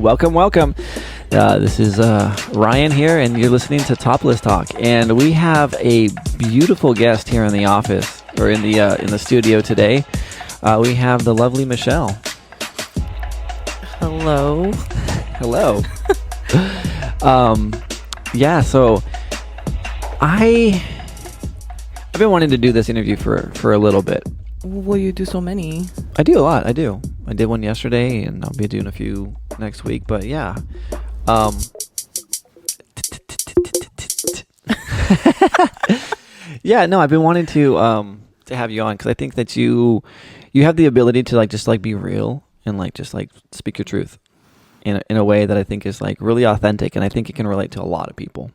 Welcome. This is Ryan here, and you're listening to ToplessTalk. And we have a beautiful guest here in the office, or in the studio today. We have the lovely Michelle. Hello. Hello. Yeah. So I've been wanting to do this interview for a little bit. Will you do so many? I do a lot. I do. I did one yesterday, and I'll be doing a few next week. But yeah, yeah. No, I've been wanting to have you on because I think that you have the ability to just be real and just speak your truth in a way that I think is really authentic, and I think it can relate to a lot of people.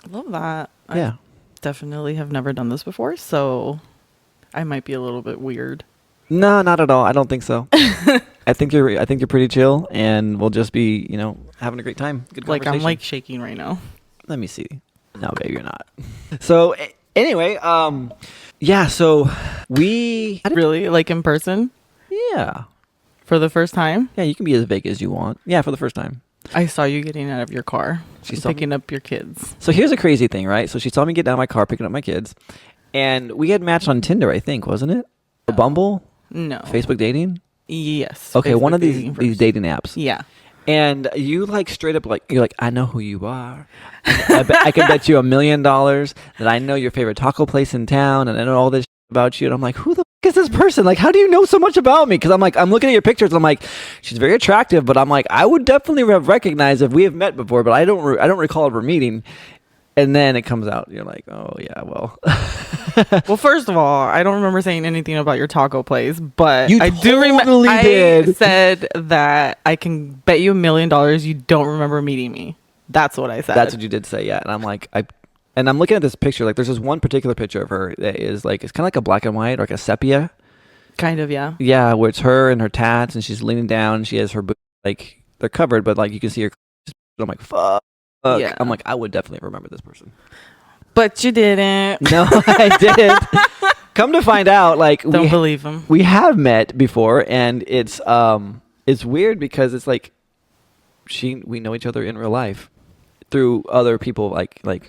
I love that. Yeah, I definitely have never done this before, so I might be a little bit weird. No, not at all. I don't think so. I think you're pretty chill, and we'll just be, having a great time. Good conversation. I'm shaking right now. Let me see. No, babe, you're not. So anyway, yeah. So we Really, in person yeah, for the first time. yeah. You can be as vague as you want. Yeah, for the first time. I saw you getting out of your car. She saw picking up your kids. So here's a crazy thing, right? So she saw me get out of my car, picking up my kids, and we had matched on Tinder, I think, wasn't it? Or Bumble? No. Facebook dating? Yes. Okay, Facebook one of dating these first. dating apps. Yeah. And you straight up you're I know who you are. I can bet you $1 million that I know your favorite taco place in town, and I know all this about you. And I'm like, who the is this person? How do you know so much about me? Because I'm looking at your pictures. And I'm she's very attractive, but I'm I would definitely have recognized if we have met before, but I don't recall ever meeting. And then it comes out. You're oh yeah, well. Well, first of all, I don't remember saying anything about your taco place, but You I do remember. totally I did. said that I can bet you $1 million you don't remember meeting me. That's what I said. That's what you did say, yeah. And I'm looking at this picture. There's this one particular picture of her that is it's kind of a black and white, or a sepia. Kind of, yeah. Yeah, where it's her and her tats, and she's leaning down. She has her boobs, they're covered, but you can see her. I'm fuck. Yeah. I'm I would definitely remember this person. But you didn't. No, I didn't. Come to find out, Don't believe him. we have met before, and it's weird because it's we know each other in real life through other people.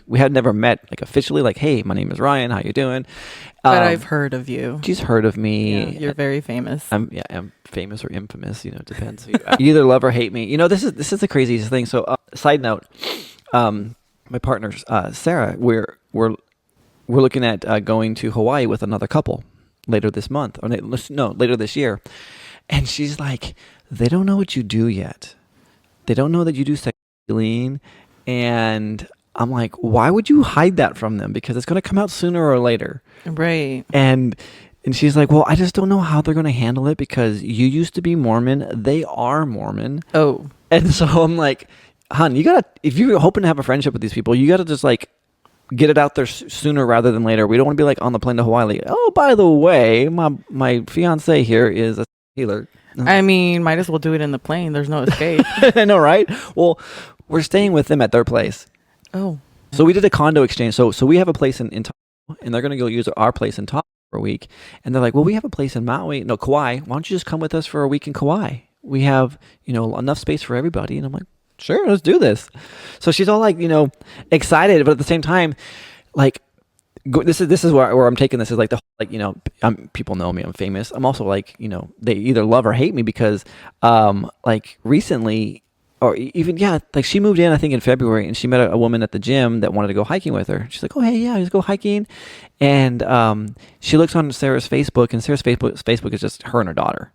We had never met officially. Hey, my name is Ryan. How you doing? But I've heard of you. She's heard of me. Yeah, you're very famous. I'm famous or infamous. It depends. You either love or hate me. This is the craziest thing. So, side note, my partner Sarah, we're looking at going to Hawaii with another couple later this month, or later this year, and she's they don't know what you do yet. They don't know that you do sex healing, and I'm why would you hide that from them? Because it's going to come out sooner or later. Right. And she's well, I just don't know how they're going to handle it because you used to be Mormon. They are Mormon. Oh. And so I'm hon, you got to, if you're hoping to have a friendship with these people, you got to just get it out there sooner rather than later. We don't want to be on the plane to Hawaii. Oh, by the way, my fiance here is a healer. I mean, might as well do it in the plane. There's no escape. I know, right? Well, we're staying with them at their place. Oh. So we did a condo exchange. So we have a place in Tahoe, and they're going to go use our place in Tahoe for a week. And they're well, we have a place in Kauai. Why don't you just come with us for a week in Kauai? We have, enough space for everybody. And I'm sure, let's do this. So she's all excited, but at the same time, this is where I'm taking this is the whole, people know me, I'm famous. I'm also they either love or hate me because recently, or even, yeah, she moved in, I think in February, and she met a woman at the gym that wanted to go hiking with her. She's oh, hey, yeah, let's go hiking. And she looks on Sarah's Facebook, and Sarah's Facebook is just her and her daughter.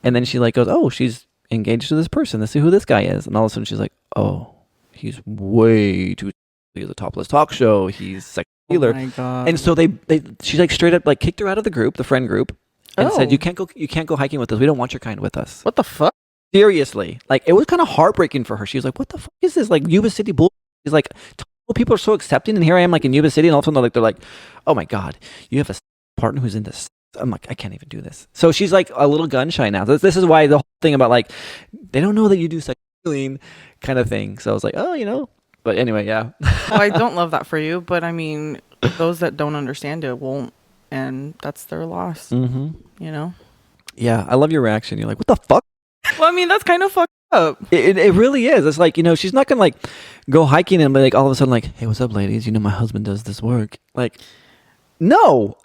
And then she goes, oh, she's engaged to this person. Let's see who this guy is. And all of a sudden she's oh, he's way too, he's a topless talk show. He's sex healer. Oh my God. And so she straight up kicked her out of the group, the friend group, and said, you can't go hiking with us. We don't want your kind with us. What the fuck? Seriously. It was kind of heartbreaking for her. She was what the fuck is this? Yuba City bull. She's people are so accepting, and here I am in Yuba City, and all of a sudden they're oh my God, you have a partner who's into sex. I'm I can't even do this. So she's a little gun shy now. This is why the whole thing about they don't know that you do sex healing kind of thing. So I was oh, but anyway, yeah. Well, I don't love that for you, but I mean, those that don't understand it won't, and that's their loss. Mm-hmm. You know? Yeah, I love your reaction. You're what the fuck? Well, I mean, that's kind of fucked up. It really is. It's like, she's not gonna like go hiking and be like all of a sudden like, hey, what's up, ladies? My husband does this work. Like, no.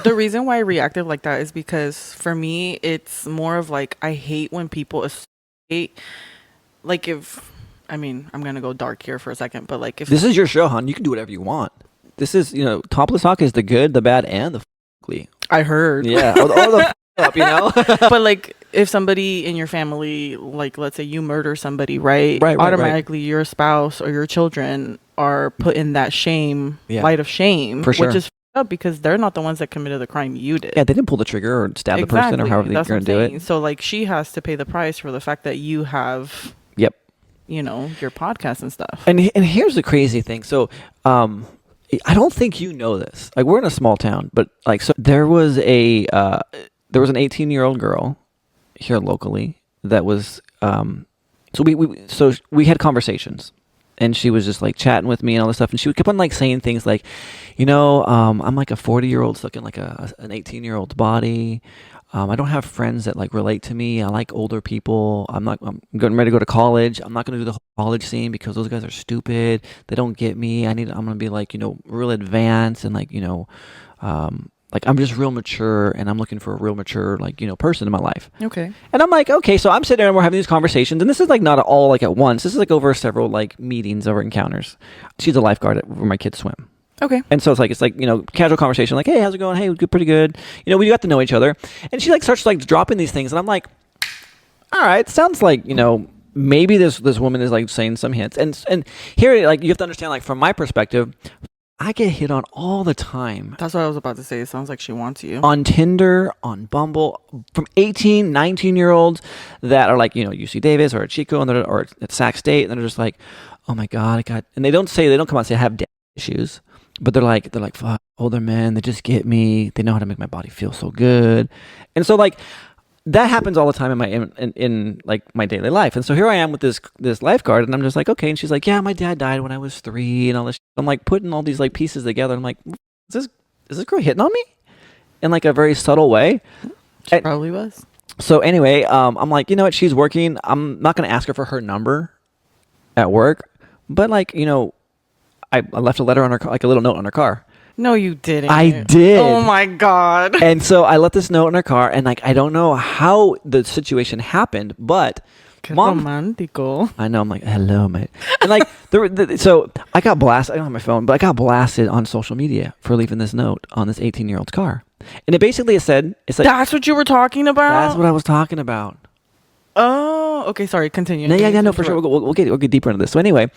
The reason why I reacted like that is because for me, it's more of like, I hate when people associate, like I'm going to go dark here for a second, but like if this is your show, hon, you can do whatever you want. This is, Topless Talk is the good, the bad, and the ugly. I heard. Yeah. Or the up, But like if somebody in your family, like let's say you murder somebody, right? Right. Automatically your spouse or your children are put in that shame, light of shame, for sure. which is up because they're not the ones that committed the crime you did. Yeah, they didn't pull the trigger or stab the person or however they're going to do it. So like she has to pay the price for the fact that you have, yep, your podcast and stuff. And here's the crazy thing. So, I don't think you know this. Like, we're in a small town, but like, so there was an 18-year-old girl here locally that was, so we had conversations. And she was just like chatting with me and all this stuff. And she kept on like saying things like, I'm like a 40-year-old stuck in like an 18-year-old's body. I don't have friends that like relate to me. I like older people. I'm getting ready to go to college. I'm not going to do the whole college scene because those guys are stupid. They don't get me. I'm going to be like, real advanced and like, like I'm just real mature and I'm looking for a real mature, like, person in my life. Okay. And I'm like, okay, so I'm sitting there and we're having these conversations and this is like not all like at once. This is like over several like meetings or encounters. She's a lifeguard where my kids swim. Okay. And so it's like, casual conversation, like, hey, how's it going? Hey, good, pretty good. We got to know each other. And she like starts like dropping these things and I'm like, all right, sounds like, maybe this woman is like saying some hints. And here, like, you have to understand, like, from my perspective, I get hit on all the time. That's what I was about to say. It sounds like she wants you. On Tinder, on Bumble, from 18, 19-year-olds that are like, UC Davis or at Chico or at Sac State. And they're just like, oh my God, and they don't come out and say I have daddy issues. But they're like, fuck, older men, they just get me. They know how to make my body feel so good. And so like, that happens all the time in like my daily life. And so here I am with this lifeguard and I'm just like, okay. And she's like, yeah, my dad died when I was 3 and all this. I'm like putting all these like pieces together. I'm like, is this girl hitting on me in like a very subtle way? She probably was. So anyway, I'm like, you know what? She's working. I'm not going to ask her for her number at work, but like, I left a letter on her, like a little note on her car. No, you didn't. I did. Oh my God. And so I left this note in her car, and like I don't know how the situation happened, but Mom, romantico. I know. I'm like, hello, mate. And like, so I got blasted. I don't have my phone, but I got blasted on social media for leaving this note on this 18-year-old's car, and it basically said, "It's like that's what you were talking about." That's what I was talking about. Oh, okay. Sorry. Continue. No, for sure. We'll get deeper into this. So anyway,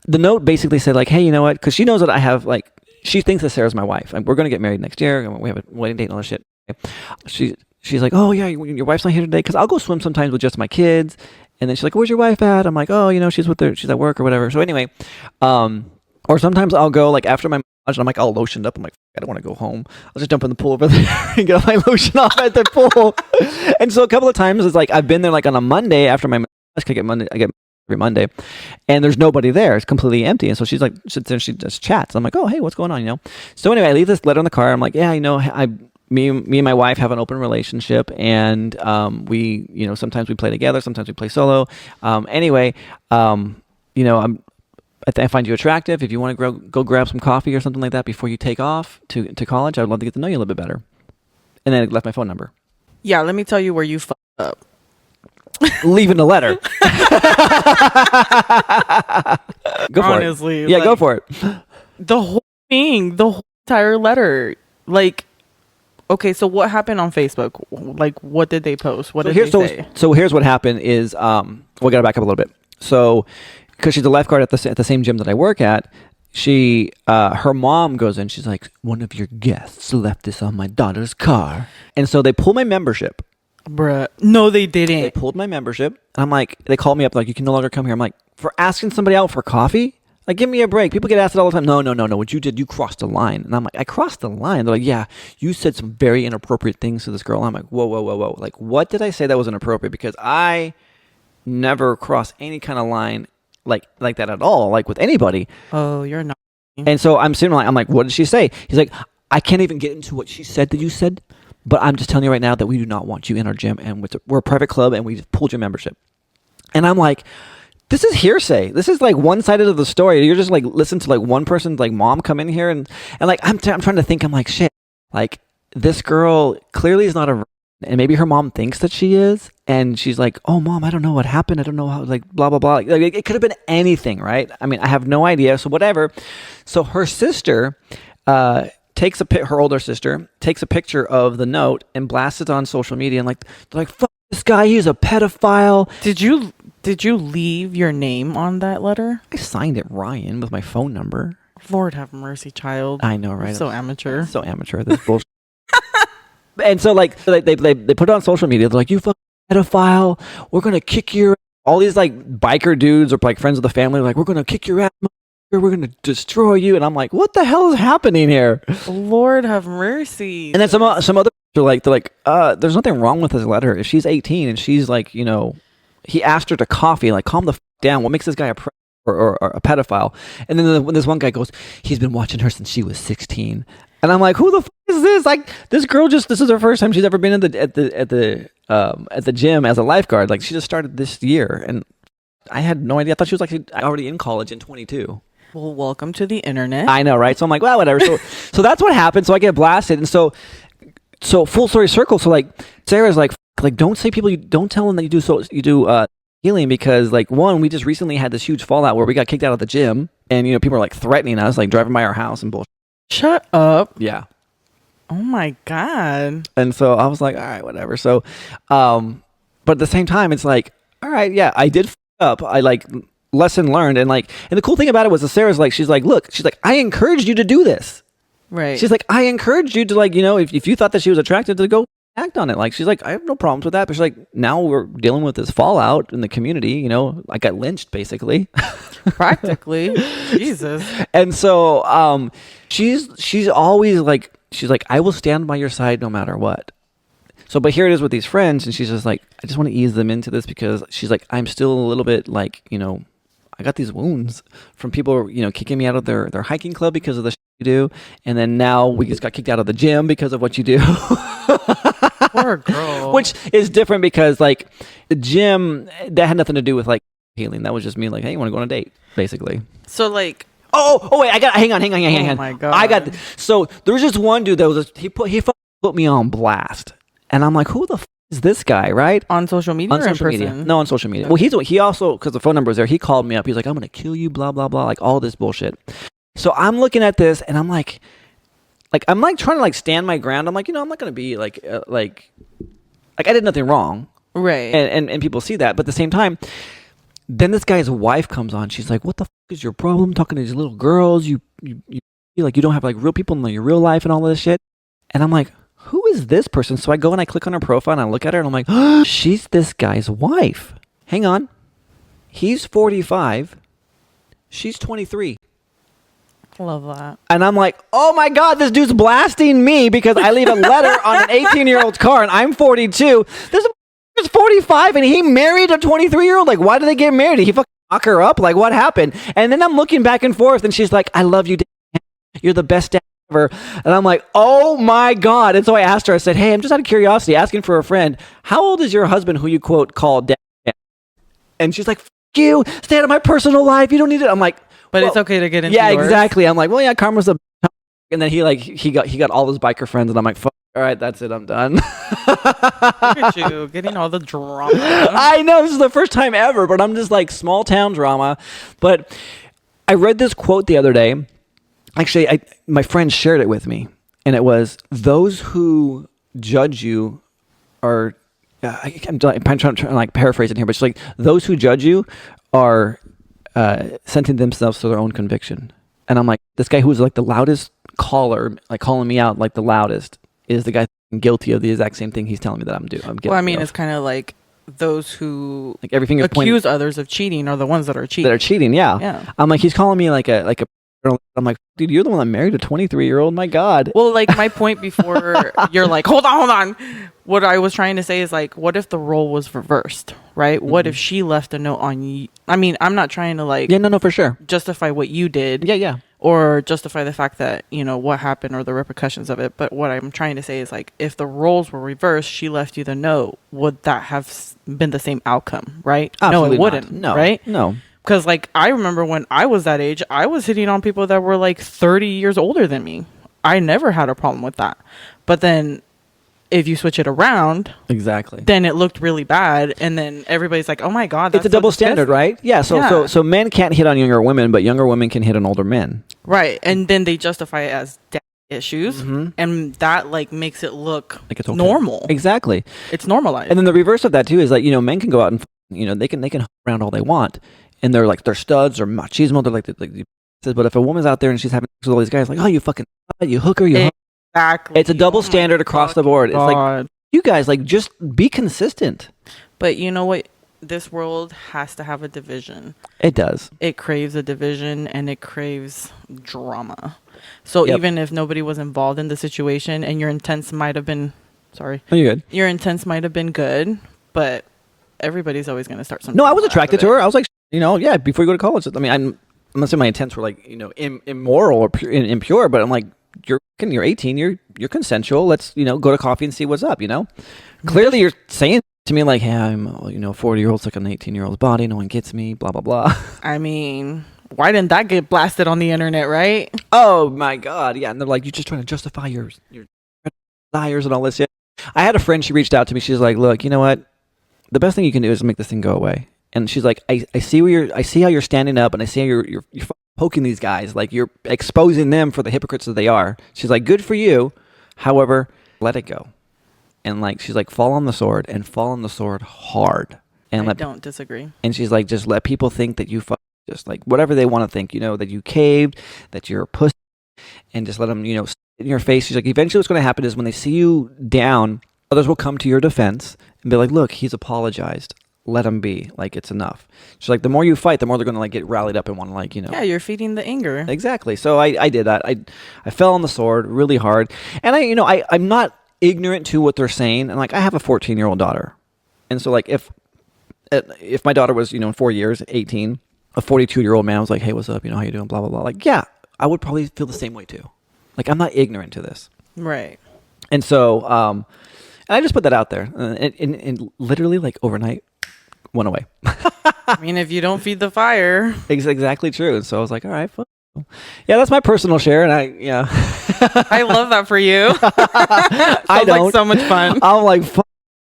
the note basically said like, hey, you know what? Because she knows that I have like. She thinks that Sarah's my wife. We're going to get married next year. We have a wedding date and all this shit. She's like, oh, yeah, your wife's not here today. Because I'll go swim sometimes with just my kids. And then she's like, where's your wife at? I'm like, oh, she's at work or whatever. So anyway, or sometimes I'll go like after my massage and I'm like all lotioned up. I'm like, I don't want to go home. I'll just jump in the pool over there and get my lotion off at the pool. And so a couple of times it's like I've been there like on a Monday after my massage. I get every Monday, and there's nobody there. It's completely empty. And so she's like, sits there and she just chats. I'm like, oh, hey, what's going on? So anyway, I leave this letter in the car. I'm like, yeah, me and my wife have an open relationship, and we, sometimes we play together, sometimes we play solo. Anyway, I find you attractive. If you want to go grab some coffee or something like that before you take off to college, I would love to get to know you a little bit better. And then I left my phone number. Yeah, let me tell you where you fucked up. Leaving the letter. Go for Honestly, it. Yeah, go for it. The whole thing, the whole entire letter. Like, okay, so what happened on Facebook? Like, what did they post? What did they say? So here's what happened is, we got to back up a little bit. So, because she's a lifeguard at the same gym that I work at, her mom goes in. She's like, one of your guests left this on my daughter's car. And so they pull my membership. Bruh. No, they didn't. They pulled my membership. And I'm like, they called me up like, you can no longer come here. I'm like, for asking somebody out for coffee? Like, give me a break. People get asked it all the time. No. What you did, you crossed the line. And I'm like, I crossed the line. They're like, yeah, you said some very inappropriate things to this girl. And I'm like, whoa. Like, what did I say that was inappropriate? Because I never cross any kind of line like that at all, like with anybody. Oh, you're not. And so I'm sitting like, I'm like, what did she say? He's like, I can't even get into what she said that you said. But I'm just telling you right now that we do not want you in our gym, and we're a private club, and we just pulled your membership. And I'm like, this is hearsay. This is like one sided of the story. You're just like listen to like one person's like mom come in here and like I'm trying to think. I'm like, shit. Like this girl clearly is not a, and maybe her mom thinks that she is, and she's like, oh mom, I don't know what happened. I don't know how, like blah blah blah. Like it could have been anything, right? I mean, I have no idea. So whatever. So her sister, takes her older sister takes a picture of the note and blasts it on social media, and like they're like, fuck this guy, he's a pedophile. Did you leave your name on that letter? I signed it Ryan with my phone number. Lord have mercy, child. I know, right? You're so amateur. So amateur. This bullshit. And so like they put it on social media. They're like, you fucking pedophile. We're gonna kick your. All these like biker dudes or like friends of the family are like, we're gonna kick your ass. We're gonna destroy you. And I'm like, what the hell is happening here? Lord have mercy. And then some other they're like, there's nothing wrong with this letter. If she's 18 and she's like, you know, he asked her to coffee, like calm the down. What makes this guy a or a pedophile? And then when this one guy goes, he's been watching her since she was 16. And I'm like, who the is this? Like this girl this is her first time she's ever been at the gym as a lifeguard. Like she just started this year, and I had no idea. I thought she was like already in college in 22. Well, welcome to the internet. I know, right? So I'm like, well, whatever. So that's what happened. So I get blasted, and so full story circle. So like Sarah's like don't tell them that you do healing, because like one, we just recently had this huge fallout where we got kicked out of the gym, and you know people are like threatening us, like driving by our house and bullshit. Shut up. Yeah. Oh my God. And so I was like, all right, whatever. So, but at the same time, it's like, all right, yeah, I did up. I like lesson learned, and the cool thing about it was that Sarah's like, she's like, I encouraged you to do this. Right. She's like, I encouraged you to like, you know, if you thought that she was attracted, to go act on it. Like, she's like, I have no problems with that. But she's like, now we're dealing with this fallout in the community. You know, I got lynched basically. Practically. Jesus. And so, she's always like, she's like, I will stand by your side no matter what. So, but here it is with these friends, and she's just like, I just want to ease them into this, because she's like, I'm still a little bit like, you know, I got these wounds from people, you know, kicking me out of their hiking club because of the shit you do. And then now we just got kicked out of the gym because of what you do. Poor girl. Which is different, because like the gym, that had nothing to do with like healing. That was just me like, hey, you want to go on a date, basically. So like, Oh wait, hang on. Oh my God. So there was just one dude that was he put me on blast, and I'm like, who the is this guy, right? On social media On or social in media. person? No, on social media. Well, he also, because the phone number was there, he called me up. He's like, I'm gonna kill you, blah blah blah, like all this bullshit. So I'm looking at this, and I'm like I'm like trying to like stand my ground. I'm like, you know, I'm not gonna be like I did nothing wrong, Right. and people see that, but at the same time, then this guy's wife comes on. She's like, what the is your problem talking to these little girls? You like, you don't have like real people in your real life and all this shit. And I'm like, who is this person? So I go and I click on her profile and I look at her and I'm like, oh, she's this guy's wife. Hang on. He's 45. She's 23. Love that. And I'm like, oh my God, this dude's blasting me because I leave a letter on an 18-year-old's car, and I'm 42. This is 45 and he married a 23-year-old. Like, why did they get married? Did he fucking knock her up? Like, what happened? And then I'm looking back and forth, and she's like, I love you, Dad. You're the best dad ever. And I'm like, oh my God. And so I asked her, I said, hey, I'm just out of curiosity, asking for a friend. How old is your husband who you quote call Dad? And she's like, fuck you, stay out of my personal life. You don't need it. I'm like, But well, it's okay to get into yeah, yours. exactly. I'm like, well, yeah, Karma's a. And then he got all his biker friends, and I'm like, fuck, all right, that's it, I'm done. Look at you getting all the drama. I know, this is the first time ever, but I'm just like small town drama. But I read this quote the other day. Actually, my friend shared it with me, and it was, those who judge you are. I'm trying to like paraphrase it here, but it's like, those who judge you are sentencing themselves to their own conviction. And I'm like, this guy who's like the loudest caller, like calling me out like the loudest, is the guy guilty of the exact same thing he's telling me that I'm guilty. Well, I mean, of. it's kind of like those who Like everything accuse others of cheating are the ones that are cheating. that are cheating. Yeah. Yeah. I'm like, he's calling me like a. I'm like, dude, you're the one that married a 23-year-old. My God. Well, like my point before, you're like, hold on. What I was trying to say is like, what if the role was reversed, right? Mm-hmm. What if she left a note on you? I mean, I'm not trying to like, Yeah, no, for sure. justify what you did. Yeah. or justify the fact that, you know, what happened or the repercussions of it. But what I'm trying to say is, like, if the roles were reversed, she left you the note, would that have been the same outcome, right? Absolutely No, it wouldn't. not. No, right? No. Because, like, I remember when I was that age, I was hitting on people that were like 30 years older than me. I never had a problem with that. But then if you switch it around, Exactly. then it looked really bad. And then everybody's like, oh my God, that's It's a double standard, right? Yeah. Yeah. So men can't hit on younger women, but younger women can hit on older men. Right. And then they justify it as dad issues. Mhm. And that, like, makes it look Like it's okay. normal. Exactly. It's normalized. And then the reverse of that too is like, you know, men can go out and, you know, they can hook around all they want, and they're like, they're studs or machismo. They're like but if a woman's out there and she's having sex with all these guys, like, oh, you fucking, you hooker, you. Exactly. It's a double standard across the board. It's like, God. you guys, like, just be consistent. But you know what? This world has to have a division. It does. It craves a division and it craves drama. So Yep. even if nobody was involved in the situation and your intents might have been, sorry, Oh, you're good. your intents might have been good, but everybody's always going to start something. No, I was attracted to her. I was like, you know, yeah, before you go to college. I mean, I'm not saying my intents were like, you know, immoral or impure, but I'm like, you're 18, you're consensual. Let's, you know, go to coffee and see what's up, you know? Clearly you're saying to me like, hey, I'm, you know, 40-year-old stuck in an 18-year-old's body. No one gets me, blah, blah, blah. I mean, why didn't that get blasted on the internet, right? Oh my God. Yeah. And they're like, you're just trying to justify your desires and all this shit. I had a friend, she reached out to me. She's like, look, you know what? The best thing you can do is make this thing go away. And she's like, I see I see how you're standing up, and I see how you're poking these guys, like you're exposing them for the hypocrites that they are. She's like, good for you. However, let it go. And like, she's like, fall on the sword, and fall on the sword hard. And I don't disagree. And she's like, just let people think that you just like whatever they want to think, you know, that you caved, that you're a pussy, and just let them, you know, in your face. She's like, eventually what's going to happen is when they see you down, others will come to your defense and be like, look, he's apologized. Let him be. Like, it's enough. She's like, the more you fight, the more they're going to like get rallied up and want to, like, you know. Yeah, you're feeding the anger. Exactly. So I did that. I fell on the sword really hard. And I'm not ignorant to what they're saying. And like, I have a 14-year-old daughter. And so like, if my daughter was, you know, in 4 years, 18, a 42-year-old man was like, hey, what's up? You know, how you doing? Blah, blah, blah. Like, yeah, I would probably feel the same way too. Like, I'm not ignorant to this. Right. And so, and I just put that out there, and literally like overnight went away. I mean, if you don't feed the fire. It's exactly true. And so I was like, all right, yeah, that's my personal share. And I love that for you. I don't. Like so much fun. I'm like,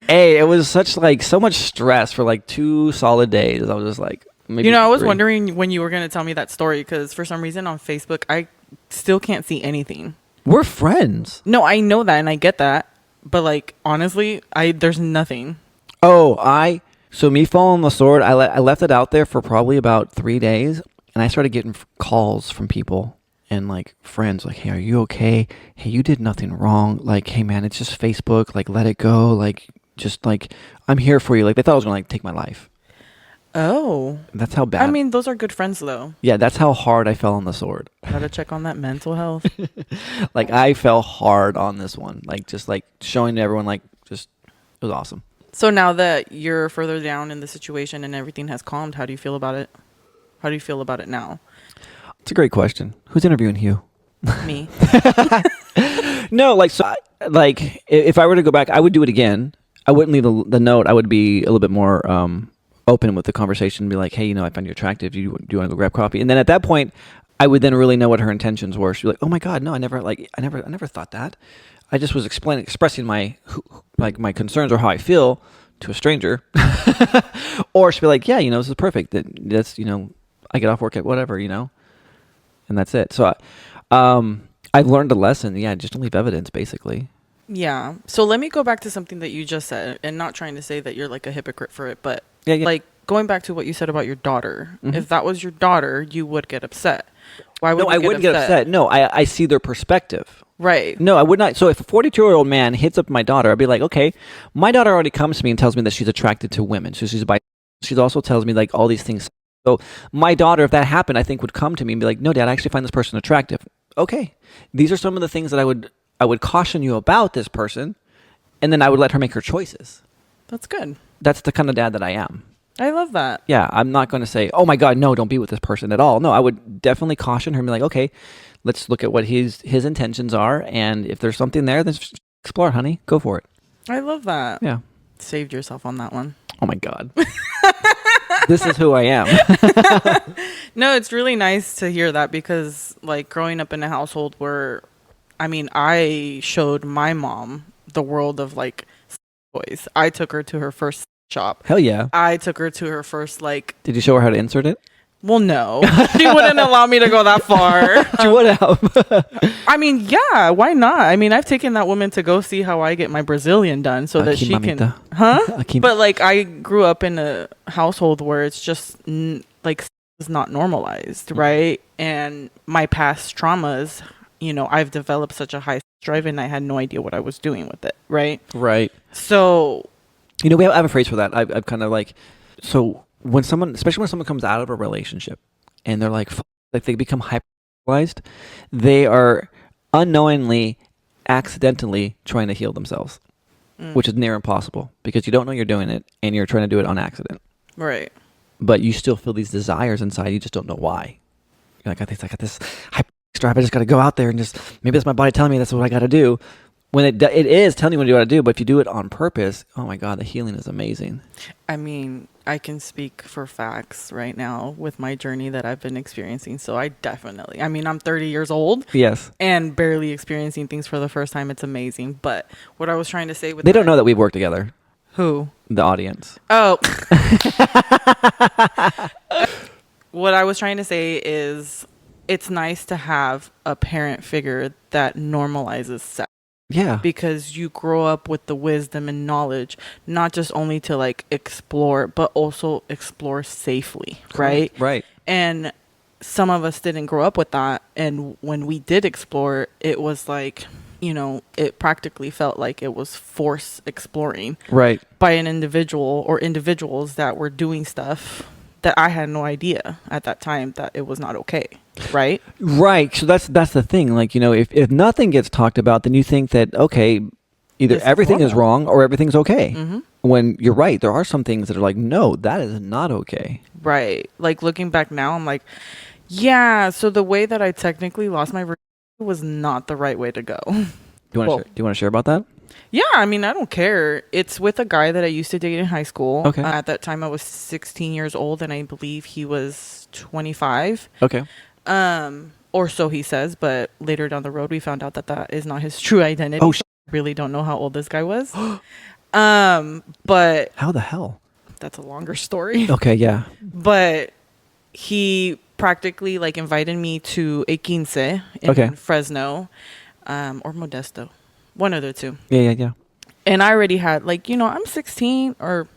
hey, it was so much stress for like 2 solid days. I was just like, maybe you know, I was 3. wondering when you were going to tell me that story, because for some reason on Facebook, I still can't see anything. We're friends. No, I know that and I get that. But like, honestly, there's nothing. Oh, so me falling on the sword, I left it out there for probably about 3 days, and I started getting calls from people and like friends, like, hey, are you okay? Hey, you did nothing wrong. Like, hey man, it's just Facebook. Like, let it go. Like, just like, I'm here for you. Like, they thought I was gonna like take my life. Oh, That's how bad. I mean, those are good friends though. Yeah, that's how hard I fell on the sword. Gotta check on that mental health. Like, I fell hard on this one. Like, just like showing to everyone, like, just, it was awesome. So now that you're further down in the situation and everything has calmed, how do you feel about it? How do you feel about it now? It's a great question. Who's interviewing you? Me. No, like, so, like, if I were to go back, I would do it again. I wouldn't leave the note. I would be a little bit more open with the conversation and be like, hey, you know, I find you attractive. Do you want to go grab coffee? And then at that point, I would then really know what her intentions were. She'd be like, oh my God, no, I never thought that. I just was expressing my concerns or how I feel to a stranger. Or she'd be like, yeah, you know, this is perfect. That's, you know, I get off work at whatever, you know, and that's it. So I've learned a lesson. Yeah, just don't leave evidence, basically. Yeah. So let me go back to something that you just said, and not trying to say that you're like a hypocrite for it, but Yeah. like going back to what you said about your daughter. Mhm. If that was your daughter, you would get upset. Why would No, you I wouldn't get upset. No, I see their perspective. Right. No, I would not. So if a 42-year-old man hits up my daughter, I'd be like, okay, my daughter already comes to me and tells me that she's attracted to women. So she also tells me like all these things. So my daughter, if that happened, I think would come to me and be like, no, Dad, I actually find this person attractive. Okay. These are some of the things that I would caution you about this person. And then I would let her make her choices. That's good. That's the kind of dad that I am. I love that. Yeah, I'm not going to say, "Oh my God, no, don't be with this person at all." No, I would definitely caution her and be like, "Okay, let's look at what his intentions are, and if there's something there, then just explore, honey. Go for it." I love that. Yeah. Saved yourself on that one. Oh my God. This is who I am. No, it's really nice to hear that because, like, growing up in a household where, I mean, I showed my mom the world of, like, toys. I took her to her first shop. Hell yeah. I took her to her first, like, Did you show her how to insert it? well, no. She wouldn't allow me to go that far. She would have. I mean, yeah, why not? I mean, I've taken that woman to go see how I get my Brazilian done so that Aquí, she can, mamita. huh? Aquí. But like, I grew up in a household where it's just like is not normalized, right? And my past traumas, you know, I've developed such a high drive, and I had no idea what I was doing with it, right? Right. So, You know, I have a phrase for that. I've kind of like, so when someone, especially when someone comes out of a relationship and they're like they become hyperalized, they are unknowingly, accidentally trying to heal themselves, which is near impossible because you don't know you're doing it and you're trying to do it on accident. right. But you still feel these desires inside. You just don't know why. You're like, I got this hyper drive. I just got to go out there and just, maybe that's my body telling me that's what I got to do. When it is telling you what you got to do, but if you do it on purpose, oh my God, the healing is amazing. I mean, I can speak for facts right now with my journey that I've been experiencing. So I definitely, I mean, I'm 30 years old. Yes. And barely experiencing things for the first time. It's amazing. But what I was trying to say with They don't know that we've worked together. Who? The audience. Oh. What I was trying to say is it's nice to have a parent figure that normalizes sex. Yeah. Because you grow up with the wisdom and knowledge, not just only to like explore, but also explore safely, right? Right. And some of us didn't grow up with that. And when we did explore, it was like, you know, it practically felt like it was force exploring. Right. By an individual or individuals that were doing stuff that I had no idea at that time that it was not okay. Right. Right. So that's the thing. Like, you know, if nothing gets talked about, then you think that, okay, either This is everything is normal. wrong or everything's okay. Mm-hmm. When you're right, there are some things that are like, no, that is not okay. Right. Like looking back now, I'm like, yeah. So the way that I technically lost my virginity was not the right way to go. Do you want to share about that? Yeah, I mean, I don't care. It's with a guy that I used to date in high school. Okay. At that time, I was 16 years old, and I believe he was 25. Okay. Or so he says. But later down the road, we found out that that is not his true identity. Oh, so I really don't know how old this guy was. But how the hell? that's a longer story. Okay. Yeah. But he practically like invited me to a quince in Fresno, or Modesto. One of the two. Yeah. And I already had, like, you know, I'm 16 or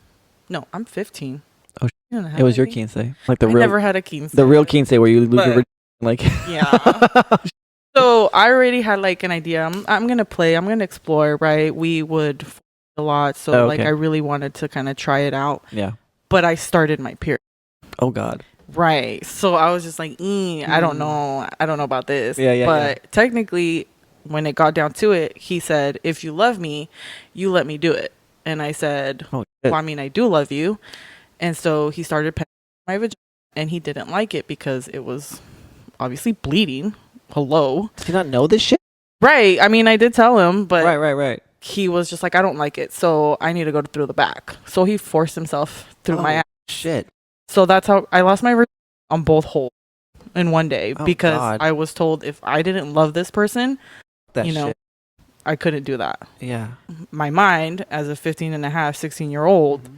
no, I'm 15. Oh, it was your quince, like I never had a quince. the real quince where you lose your like. Yeah. So I already had like an idea. I'm gonna play. I'm gonna explore. Right. We would a lot. So like I really wanted to kind of try it out. Yeah. But I started my period. Oh God. Right. So I was just like, I don't know. I don't know about this. Yeah. But technically, when it got down to it, he said, if you love me, you let me do it. And I said, well, I mean, I do love you. And so he started petting my vagina, and he didn't like it because it was obviously bleeding. Hello. Does he not know this shit? Right. I mean, I did tell him, but right. He was just like, I don't like it. So I need to go through the back. So he forced himself through my ass. Shit. So that's how I lost my virginity on both holes in one day because God. I was told if I didn't love this person, That you know, shit. I couldn't do that. Yeah. My mind as a 16-year-old,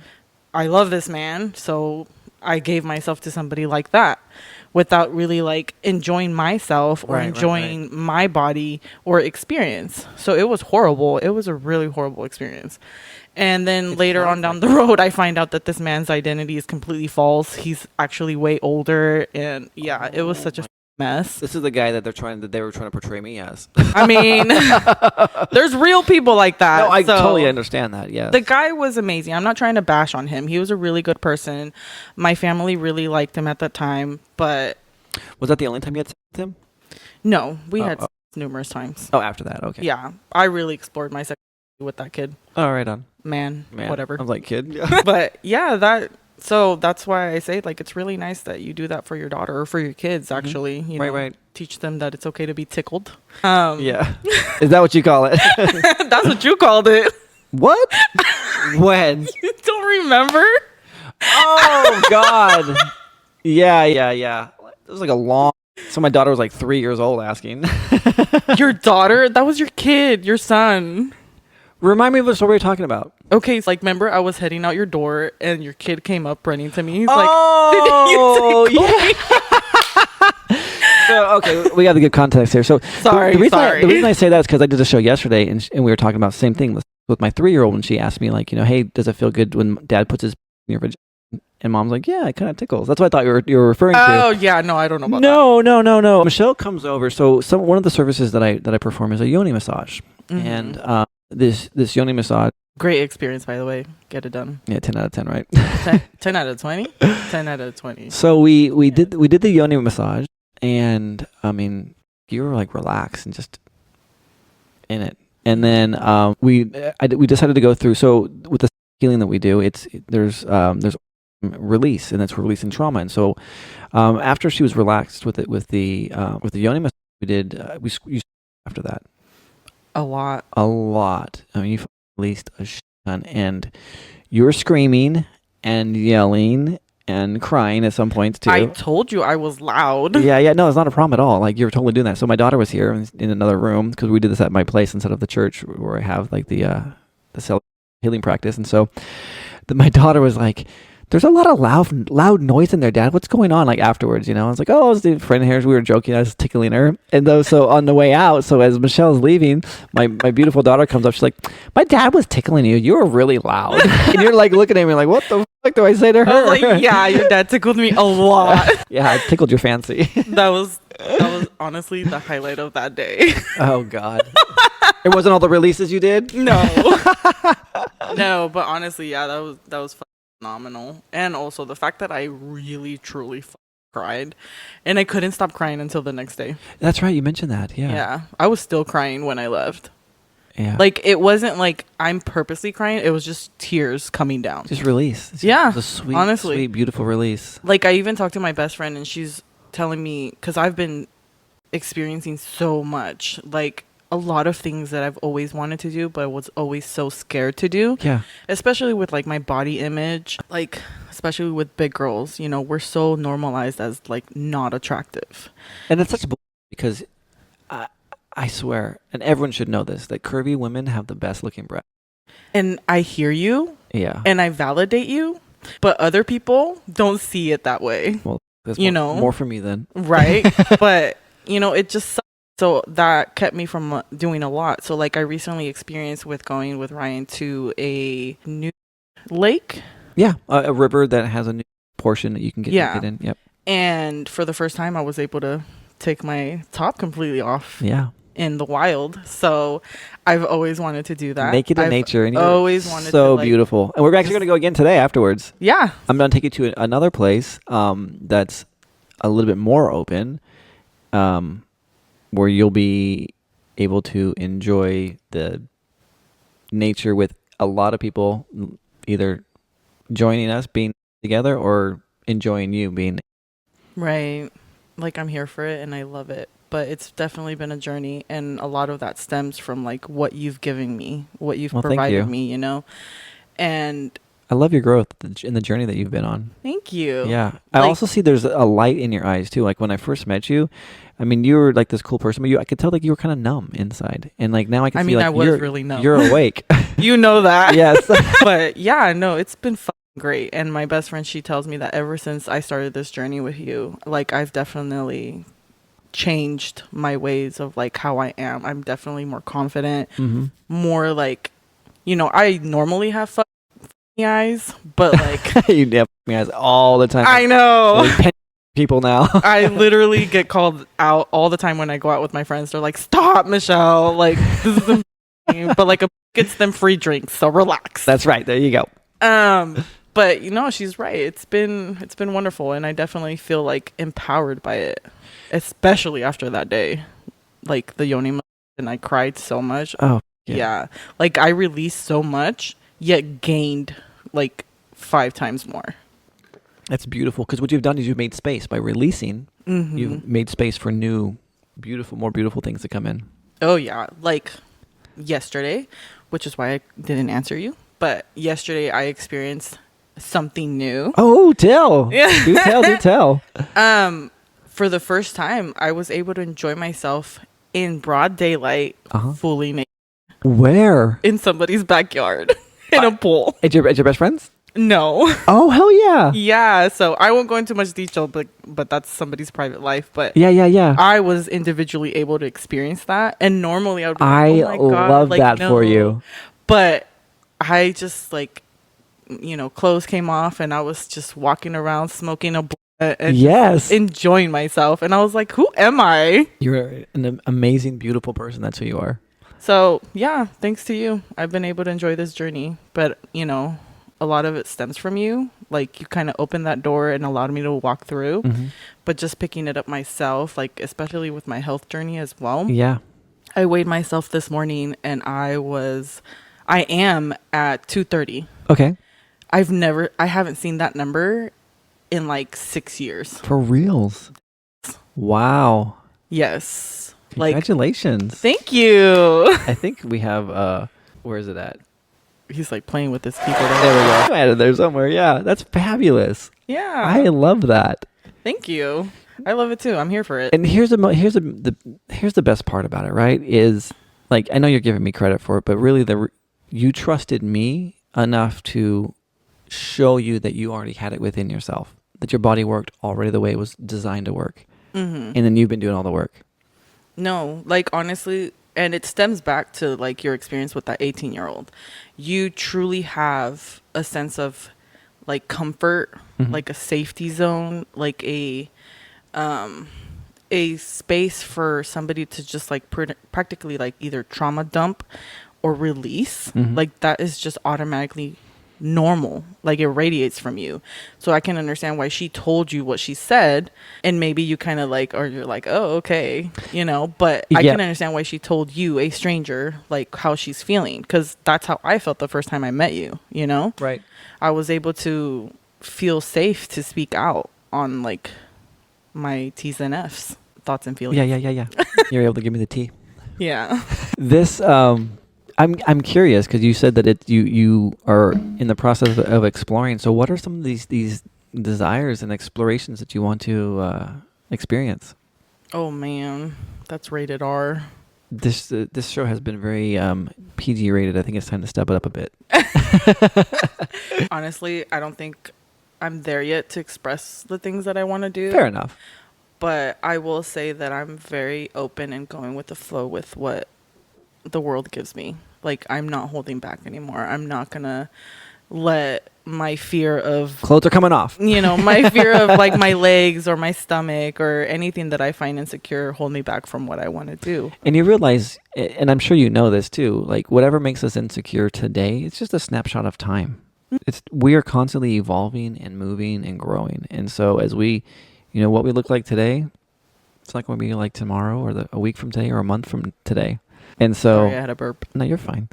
I love this man. So I gave myself to somebody like that without really like enjoying myself or enjoying my body or experience. So it was horrible. It was a really horrible experience. And then later on down the road, I find out that this man's identity is completely false. He's actually way older. And yeah, it was such a mess. This is the guy that they were trying to portray me as. I mean, there's real people like that. No, I totally understand that. Yeah. The guy was amazing. I'm not trying to bash on him. He was a really good person. My family really liked him at that time, but was that the only time you had sex with him? No, we had sex numerous times. Oh, after that, okay. Yeah, I really explored my sexuality with that kid. Oh, right on. Man, whatever. I'm like, kid. But yeah, that So that's why I say, like, it's really nice that you do that for your daughter or for your kids, actually. You know, Right. teach them that it's okay to be tickled. Yeah. Is that what you call it? That's what you called it. What? When? You don't remember? Oh, God. Yeah. It was like a long... So my daughter was like 3 years old asking. Your daughter? That was your kid, your son. Remind me of the story you're talking about. Okay, so, like, remember I was heading out your door and your kid came up running to me. He's oh, yeah. So, okay, we got to give context here. So, Sorry. the reason I say that is because I did a show yesterday and we were talking about the same thing with my 3-year-old, and she asked me, like, you know, hey, does it feel good when dad puts his in your vagina? And mom's like, yeah, it kind of tickles. That's what I thought you were referring to. Oh, yeah, no, I don't know about that. No. Michelle comes over. So one of the services that I perform is a yoni massage, and this yoni massage. Great experience, by the way. Get it done. Yeah, 10 out of 10, right? 10 out of 20? 10 out of 20. So we did the yoni massage, and I mean, you were like relaxed and just in it. And then we decided to go through. So with the healing that we do, there's release, and that's releasing trauma. And so after she was relaxed with the yoni massage, we did we after that a lot. I mean, you released a shit ton, and you were screaming and yelling and crying at some points too. I told you I was loud. Yeah, no, it's not a problem at all. Like, you were totally doing that. So my daughter was here in another room because we did this at my place instead of the church where I have like the healing practice. And so my daughter was like, there's a lot of loud noise in there, Dad. What's going on? Like, afterwards, you know, I was like, oh, it's the friend here. We were joking. I was tickling her. And so on the way out, so as Michelle's leaving, my beautiful daughter comes up. She's like, my dad was tickling you. You were really loud. And you're like looking at me like, what the fuck do I say to her? I was like, yeah, your dad tickled me a lot. Yeah, I tickled your fancy. That was honestly the highlight of that day. Oh, God. It wasn't all the releases you did? No. No, but honestly, yeah, that was phenomenal. And also the fact that I really truly cried, and I couldn't stop crying until the next day. That's right, you mentioned that. Yeah I was still crying when I left. Yeah, like, it wasn't like I'm purposely crying, it was just tears coming down. Just release. It's a sweet, honestly, sweet, beautiful release. Like, I even talked to my best friend, and she's telling me, because I've been experiencing so much, like, a lot of things that I've always wanted to do, but was always so scared to do. Yeah. Especially with, like, my body image, like, especially with big girls, you know, we're so normalized as, like, not attractive. And it's such a because I swear, and everyone should know this, that curvy women have the best looking breasts. And I hear you. Yeah. And I validate you, but other people don't see it that way. Well, that's more for me then. Right. But, you know, it just sucks. So that kept me from doing a lot. So, like, I recently experienced with going with Ryan to a new lake. Yeah, a river that has a new portion that you can get in. Yep. And for the first time, I was able to take my top completely off. Yeah. In the wild. So I've always wanted to do that. Naked in nature. And always wanted to. So like, beautiful. And we're actually going to go again today afterwards. Yeah. I'm going to take you to another place that's a little bit more open. Where you'll be able to enjoy the nature with a lot of people either joining us, being together, or enjoying you being. Right. Like, I'm here for it and I love it. But it's definitely been a journey, and a lot of that stems from, like, what you've given me, what you've provided me, you know? And I love your growth in the journey that you've been on. Thank you. Yeah. I also see there's a light in your eyes too. Like, when I first met you, I mean, you were like this cool person, but I could tell like you were kind of numb inside. And like now I can see like I was really numb. You're awake. You know that. Yes. But yeah, no, it's been great. And my best friend, she tells me that ever since I started this journey with you, like, I've definitely changed my ways of like how I am. I'm definitely more confident, more like, you know, I normally have eyes, but like you have eyes all the time. I know. Like people now. I literally get called out all the time when I go out with my friends. They're like, "Stop, Michelle! Like, this is but like, gets them free drinks, so relax." That's right. There you go. But you know, she's right. It's been wonderful, and I definitely feel like empowered by it, especially after that day, like the yoni, and I cried so much. Oh yeah. Like, I released so much, yet gained like 5 times more. That's beautiful, because what you've done is you've made space by releasing. Mm-hmm. You've made space for new, beautiful, more beautiful things to come in. Oh yeah, like yesterday, which is why I didn't answer you. But yesterday I experienced something new. Oh, tell. Yeah. Do tell. For the first time, I was able to enjoy myself in broad daylight, fully naked, Where? in somebody's backyard, in a pool. At your best friend's? No. Oh, hell yeah. Yeah, so I won't go into much detail, but that's somebody's private life. But Yeah. I was individually able to experience that, and normally I would be I like, oh my God, love like, that no. for you. But I just like, clothes came off, and I was just walking around smoking a blunt and Yes. enjoying myself, and I was like, who am I? You're an amazing, beautiful person. That's who you are. So yeah, thanks to you, I've been able to enjoy this journey. But a lot of it stems from you. Like, you kind of opened that door and allowed me to walk through. Mm-hmm. But just picking it up myself, like especially with my health journey as well. Yeah. I weighed myself this morning, and I am at 230. Okay. I haven't seen that number in like 6 years. For reals. Wow. Yes. Congratulations. Thank you. I think we have, where is it at? He's like playing with his keyboard. There we go. I had it there somewhere. Yeah, that's fabulous. Yeah. I love that. Thank you. I love it too. I'm here for it. And here's the best part about it, right? Is like, I know you're giving me credit for it, but really you trusted me enough to show you that you already had it within yourself, that your body worked already the way it was designed to work. Mm-hmm. And then you've been doing all the work. No, like honestly, and it stems back to like your experience with that 18-year-old. You truly have a sense of like comfort, like a safety zone, like a space for somebody to just like practically like either trauma dump or release. Like that is just automatically normal, like it radiates from you. So I can understand why she told you what she said, and maybe you kind of like, or you're like, oh, okay, but I can understand why she told you, a stranger, like how she's feeling, because that's how I felt the first time I met you. Right. I was able to feel safe to speak out on like my T's and F's, thoughts and feelings. Yeah. You're able to give me the tea. Yeah. This I'm curious, because you said that you are in the process of exploring. So what are some of these desires and explorations that you want to experience? Oh man, that's rated R. This show has been very PG rated. I think it's time to step it up a bit. Honestly, I don't think I'm there yet to express the things that I want to do. Fair enough. But I will say that I'm very open and going with the flow with what the world gives me. Like, I'm not holding back anymore. I'm not gonna let my fear of clothes are coming off. My fear of like my legs or my stomach or anything that I find insecure hold me back from what I want to do. And you realize, and I'm sure you know this too, like whatever makes us insecure today, it's just a snapshot of time. We are constantly evolving and moving and growing. And so as we, what we look like today, it's not going to be like tomorrow or a week from today or a month from today. And so, sorry, I had a burp. No, you're fine.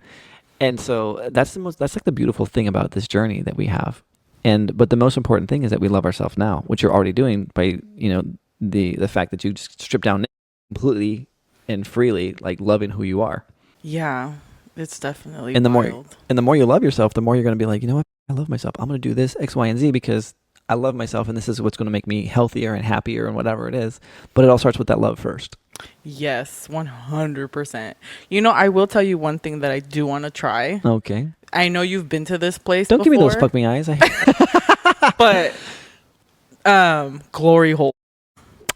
And so that's like the beautiful thing about this journey that we have. But the most important thing is that we love ourselves now, which you're already doing by, the fact that you just strip down completely and freely, like loving who you are. Yeah, it's definitely and the wild. the more you love yourself, the more you're going to be like, you know what? I love myself. I'm going to do this X, Y, and Z because I love myself, and this is what's going to make me healthier and happier and whatever it is. But it all starts with that love first. Yes, 100%. I will tell you one thing that I do want to try. Okay. I know you've been to this place Don't before. give me those fuck me eyes. But glory hole.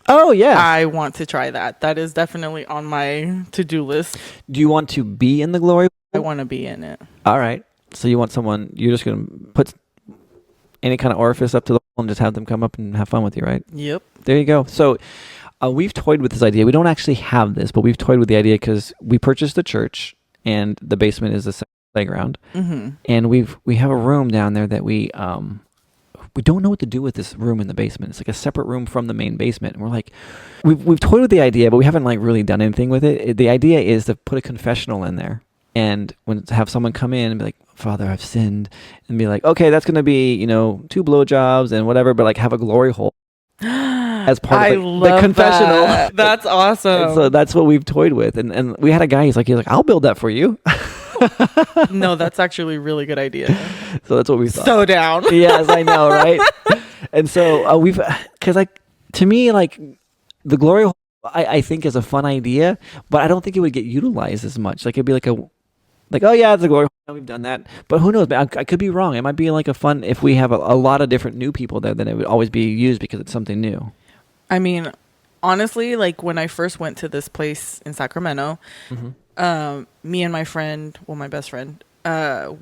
Oh, yeah. I want to try that. That is definitely on my to-do list. Do you want to be in the glory? I want to be in it. All right. So you want someone, you're just going to put any kind of orifice up to the hole and just have them come up and have fun with you, right? Yep. There you go. So we've toyed with this idea. We don't actually have this, but we've toyed with the idea because we purchased the church and the basement is a playground. Mm-hmm. And we have a room down there that we don't know what to do with this room in the basement. It's like a separate room from the main basement. And we're like, we've toyed with the idea, but we haven't like really done anything with it. The idea is to put a confessional in there And when to have someone come in and be like, Father, I've sinned, and be like, okay, that's going to be, 2 blowjobs and whatever, but like have a glory hole as part of the confessional. That. That's awesome. And so that's what we've toyed with. And we had a guy, he's like, I'll build that for you. No, that's actually a really good idea. So that's what we thought. So down. Yes, I know, right? And so because like, to me, like the glory hole, I think is a fun idea, but I don't think it would get utilized as much. Like it'd be like oh yeah, it's a glory hole. We've done that, but who knows? I could be wrong. It might be like a fun, if we have a lot of different new people there, then it would always be used because it's something new. I mean, honestly, like when I first went to this place in Sacramento, me and my friend, my best friend,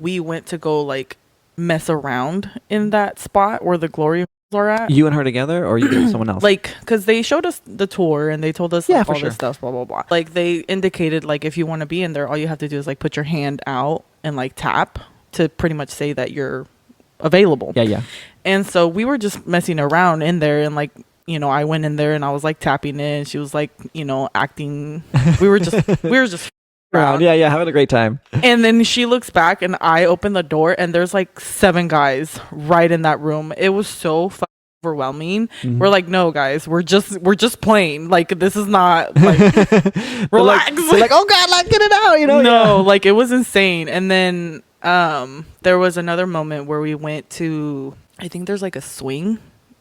we went to go like mess around in that spot where the glory holes are at. You and her together, or you and someone else? Like, because they showed us the tour and they told us like, all sure. this stuff, blah, blah, blah. Like they indicated like if you want to be in there, all you have to do is like put your hand out and like tap to pretty much say that you're available. Yeah. And so we were just messing around in there, and like, I went in there and I was like tapping it, and she was like, acting. We were just around. Yeah, having a great time. And then she looks back and I open the door and there's like 7 guys right in that room. It was so overwhelming. Mm-hmm. We're like, no guys, we're just playing. Like this is not like relax. They're like, oh God, like get it out, No, like it was insane. And then there was another moment where we went to, I think there's like a swing.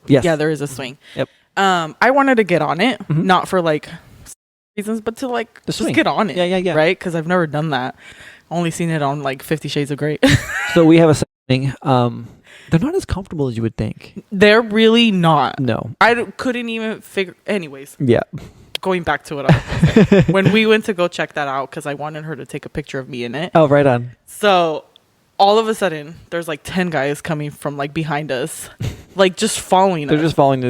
Yes. Yeah, there is a swing. Yep. I wanted to get on it, not for like reasons, but to like just get on it. Yeah. Right? Because I've never done that. Only seen it on like 50 Shades of Grey. So we have a thing. They're not as comfortable as you would think. They're really not. No. Couldn't even figure. Anyways. Yeah. Going back to it. When we went to go check that out, because I wanted her to take a picture of me in it. Oh, right on. So all of a sudden, there's like 10 guys coming from like behind us, like just following us. They're just following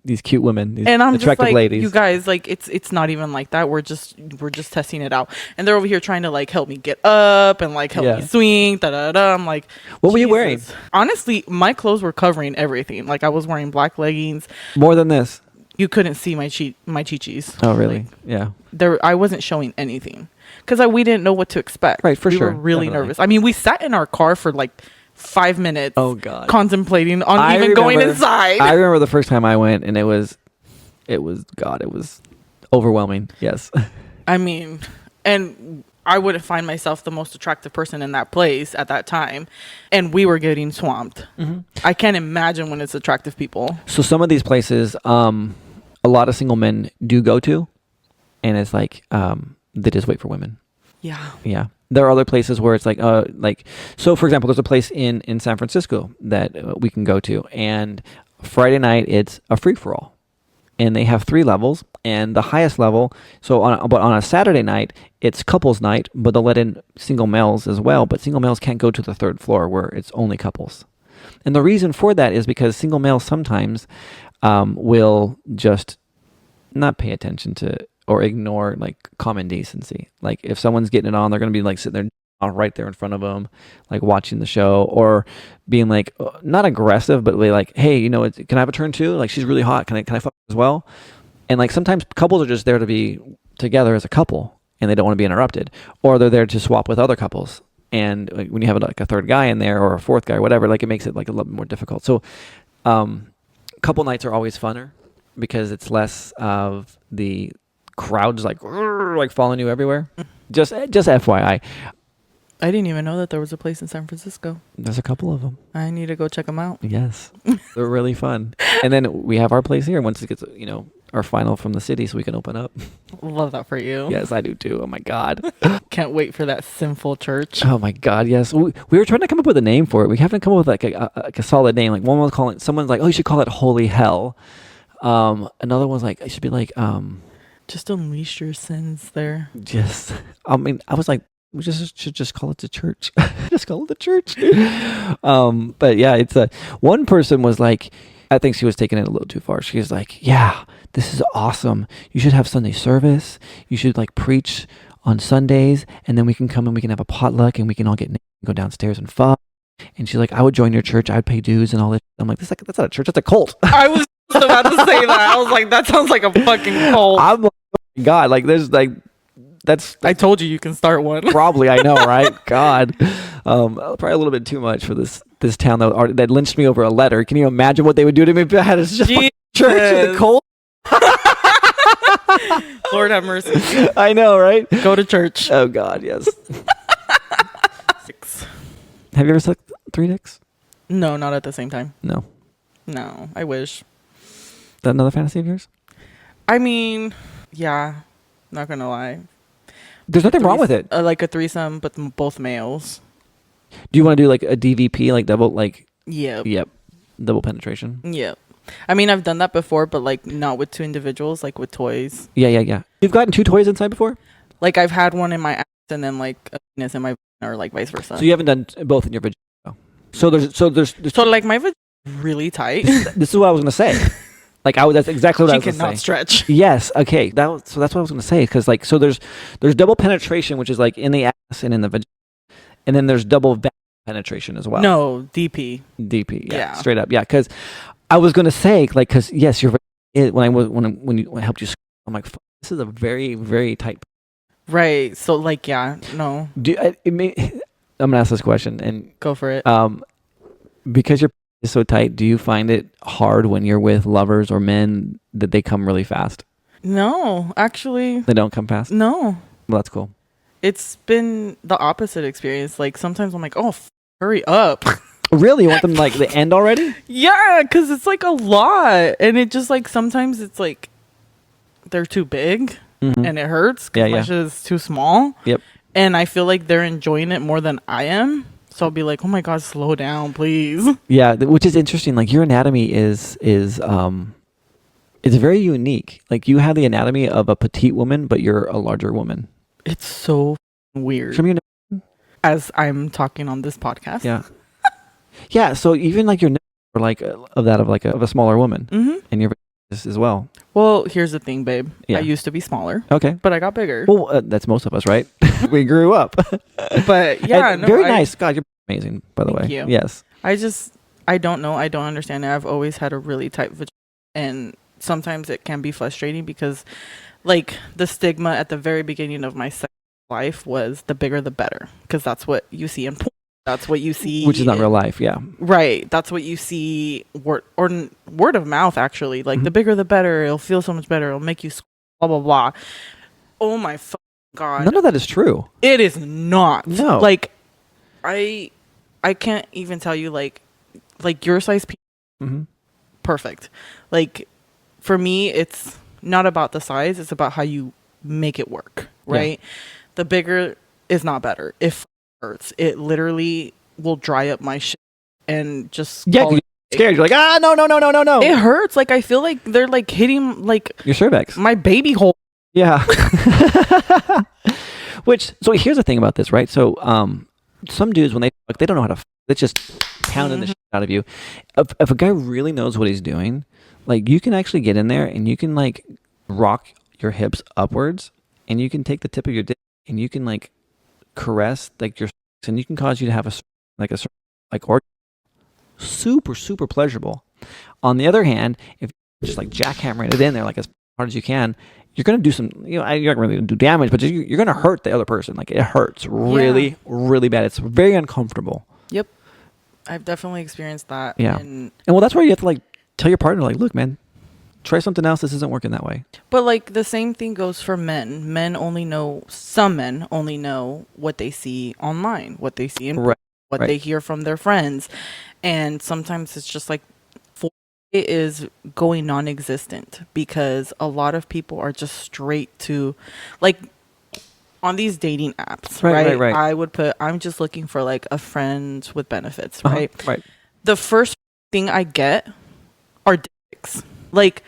these cute women, these and I'm attractive just like, ladies. you guys, like it's not even like that. We're just testing it out, and they're over here trying to like help me get up and like help me swing. Da da da. I'm like, what were you wearing? Honestly, my clothes were covering everything. Like I was wearing black leggings. More than this. You couldn't see my chichis. Oh really? Like, yeah. I wasn't showing anything because we didn't know what to expect. Right, for we sure. We were really nervous. I mean, we sat in our car for like 5 minutes. Oh God. Contemplating on going inside. I remember the first time I went, and it was overwhelming. Yes. I mean, and I wouldn't find myself the most attractive person in that place at that time, and we were getting swamped. Mm-hmm. I can't imagine when it's attractive people. So some of these places, a lot of single men do go to, and it's like they just wait for women. Yeah. There are other places where it's like so for example, there's a place in San Francisco that we can go to, and Friday night it's a free-for-all, and they have 3 levels, and the highest level, but on a Saturday night it's couples night, but they'll let in single males as well, but single males can't go to the 3rd floor where it's only couples. And the reason for that is because single males sometimes will just not pay attention to or ignore like common decency. Like if someone's getting it on, they're going to be like sitting there right there in front of them, like watching the show, or being like not aggressive, but like, hey, can I have a turn too? Like she's really hot. Can I fuck as well? And like sometimes couples are just there to be together as a couple, and they don't want to be interrupted, or they're there to swap with other couples. And like, when you have like a 3rd guy in there or a 4th guy or whatever, like it makes it like a little bit more difficult. So couple nights are always funner because it's less of the crowds like following you everywhere. Just FYI. I didn't even know that there was a place in San Francisco. There's a couple of them. I need to go check them out. Yes. They're really fun. And then we have our place here once it gets, our final from the city so we can open up. Love that for you. Yes, I do too. Oh my God. Can't wait for that sinful church. Oh my God, yes. We were trying to come up with a name for it. We haven't come up with like a solid name. Like one was calling, someone's like, oh, you should call it Holy Hell. Another one's like, it should be like, just unleash your sins there. I was like, we should just call it the church. Just call it the church. But yeah, it's one person was like, I think she was taking it a little too far. She was like, yeah, this is awesome. You should have Sunday service. You should like preach on Sundays, and then we can come and we can have a potluck and we can all get naked and go downstairs and fuck. And she's like, I would join your church. I'd pay dues and all this. I'm like, that's not a church. That's a cult. I was about to say that. I was like, that sounds like a fucking cult. I'm like, oh my God, like there's like, I told you can start one. Probably, I know, right? God, probably a little bit too much for this town that lynched me over a letter. Can you imagine what they would do to me if I had just church in the cold? Lord have mercy. I know, right? Go to church. Oh God, yes. 6. Have you ever sucked 3 dicks? No, not at the same time. No. No, I wish. Is that another fantasy of yours? I mean, yeah, not gonna lie. There's nothing wrong with it. Like a threesome, but both males. Do you want to do like a DVP, like double, like? Yep. Yep. Double penetration. Yep. I mean, I've done that before, but like not with 2 individuals, like with toys. Yeah. You've gotten 2 toys inside before? Like I've had one in my ass and then like a penis in my vagina, or like vice versa. So you haven't done both in your vagina. So there's so like my vagina is really tight. This is what I was gonna say. Like that's exactly what I was gonna say. She cannot stretch. Yes. Okay. So that's what I was gonna say, because like there's double penetration, which is like in the ass and in the vagina, and then there's double penetration as well. No, DP. DP. Yeah. Straight up. Yeah. Because I was gonna say, like, because yes, when you helped you, I'm like, this is a very, very tight. Right. So like, yeah, no. I'm gonna ask this question and go for it. Because your is so tight, do you find it hard when you're with lovers or men that they come really fast? No, actually. They don't come fast? No. Well, that's cool. It's been the opposite experience. Like sometimes I'm like, oh, hurry up. Really? You want them like the end already? Yeah, because it's like a lot. And it just like sometimes it's like they're too big and it hurts because my shit is too small. Yep. And I feel like they're enjoying it more than I am. So I'll be like, oh my God, slow down, please. Yeah, which is interesting. Like your anatomy is very unique. Like you have the anatomy of a petite woman, but you're a larger woman. It's so weird. Show me your as I'm talking on this podcast. Yeah. Yeah. So even like your nipples are like of a smaller woman, and your as well. Well, here's the thing, babe. Yeah. I used to be smaller. Okay. But I got bigger. Well, that's most of us, right? We grew up. But yeah, very nice. God, you're amazing, by the way. Thank you. Yes. I don't know. I don't understand it. I've always had a really tight vagina, and sometimes it can be frustrating because, like, the stigma at the very beginning of my sex life was the bigger the better, because that's what you see in porn. That's what you see, which is not real life. Yeah. Right. That's what you see, word of mouth. Actually, like the bigger the better. It'll feel so much better. It'll make you blah blah blah. Oh my God. None of that is true. It is not. No. Like, I can't even tell you like your size perfect. Like for me, it's not about the size, it's about how you make it work, right? Yeah. The bigger is not better. If it hurts, it literally will dry up my shit and just you're scared. You're like, no. It hurts. Like I feel like they're like hitting like your cervix, my baby hole. Yeah. So here's the thing about this, right? So some dudes, when they fuck, they don't know how to fuck. It's just pounding the shit out of you. If a guy really knows what he's doing, like you can actually get in there and you can like rock your hips upwards, and you can take the tip of your dick and you can like caress like your, and you can cause you to have or super, super pleasurable. On the other hand, if you're just like jackhammering it in there like as hard as you can, you're going to do some, you're not really going to do damage, but you're going to hurt the other person. Like it hurts really, really bad. It's very uncomfortable. Yep. I've definitely experienced that. Yeah. And well, that's where you have to like tell your partner, like, look, man, try something else. This isn't working that way. But like the same thing goes for men. Some men only know what they see online, what they see in what they hear from their friends. And sometimes it's just like, it is going non-existent because a lot of people are just straight to like on these dating apps, right? I would put, I'm just looking for like a friend with benefits, right? Right. The first thing I get are dicks. Like,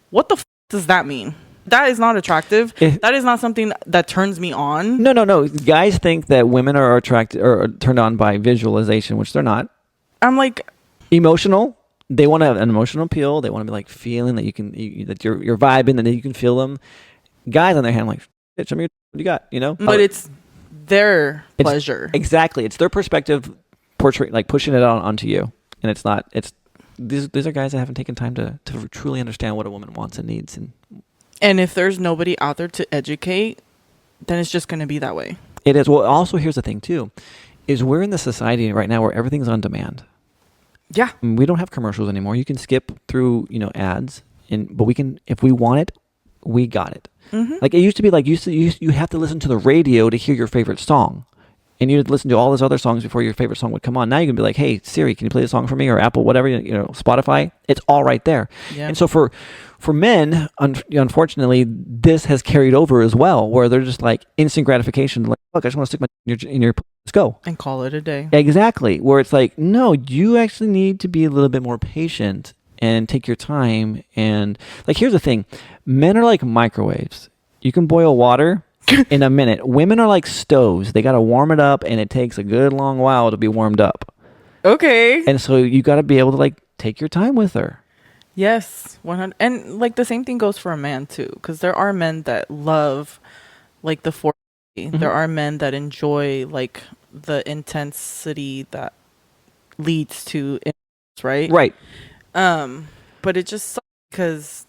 what the does that mean? That is not attractive. That is not something that turns me on. No. Guys think that women are attracted or turned on by visualization, which they're not. I'm like emotional. They want to have an emotional appeal. They want to be like feeling that that you're vibing, and then you can feel them. Guys on their hand, like, show me what you got, you know? But it's their pleasure. Exactly. It's their perspective pushing it onto you. And it's not, these are guys that haven't taken time to truly understand what a woman wants and needs. And if there's nobody out there to educate, then it's just going to be that way. It is. Well, also here's the thing too, is we're in the society right now where everything's on demand. Yeah. We don't have commercials anymore. You can skip through, ads, but we can, if we want it, we got it. Mm-hmm. Like it used to be like you have to listen to the radio to hear your favorite song. And you'd listen to all those other songs before your favorite song would come on. Now you can be like, hey, Siri, can you play a song for me? Or Apple, whatever, Spotify. It's all right there. Yeah. And so for men, unfortunately, this has carried over as well, where they're just like instant gratification. Like, look, I just want to stick my in your let's go. And call it a day. Exactly. Where it's like, no, you actually need to be a little bit more patient and take your time. And like, here's the thing. Men are like microwaves. You can boil water in a minute. Women are like stoves. They got to warm it up, and it takes a good long while to be warmed up. Okay. And so you got to be able to like take your time with her. Yes, 100. And like the same thing goes for a man too, because there are men that love like the force. Mm-hmm. There are men that enjoy like the intensity that leads to innocence, right? Right. But it just sucks because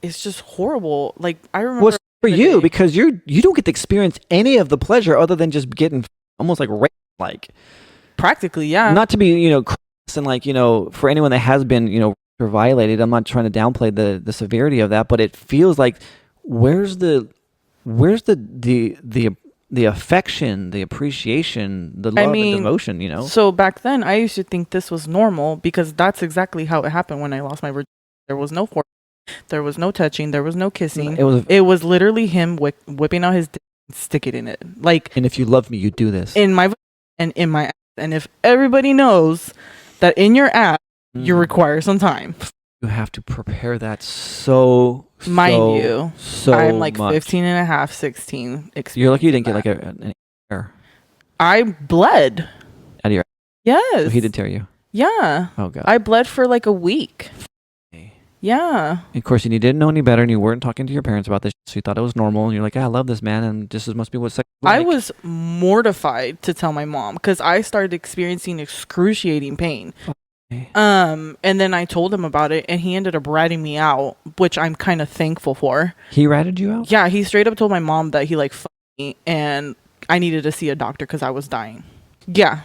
it's just horrible. Like I remember. Well, for you, because you don't get to experience any of the pleasure other than just getting almost like raped, like practically, yeah. Not to be, crass and like, for anyone that has been, or violated, I'm not trying to downplay the severity of that, but it feels like where's the affection, the appreciation, the love and devotion, So back then, I used to think this was normal because that's exactly how it happened when I lost my virginity. There was no force. There was no touching. There was no kissing. It was literally him whipping out his dick and sticking it in it. Like, and if you love me, you do this. In my and in my ass. And if everybody knows that in your ass, you require some time. You have to prepare that so I'm like much. 15 and a half, 16. You're lucky you didn't get like an air. I bled. Out of your ass? Yes. So he did tear you? Yeah. Oh, God. I bled for like a week. Yeah. Of course, and you didn't know any better, and you weren't talking to your parents about this, so you thought it was normal, and you're like, I love this man, and this must be what sex is like. I was mortified to tell my mom, because I started experiencing excruciating pain. Okay. And then I told him about it, and he ended up ratting me out, which I'm kind of thankful for. He ratted you out? Yeah, he straight up told my mom that he like fucked me, and I needed to see a doctor because I was dying. Yeah.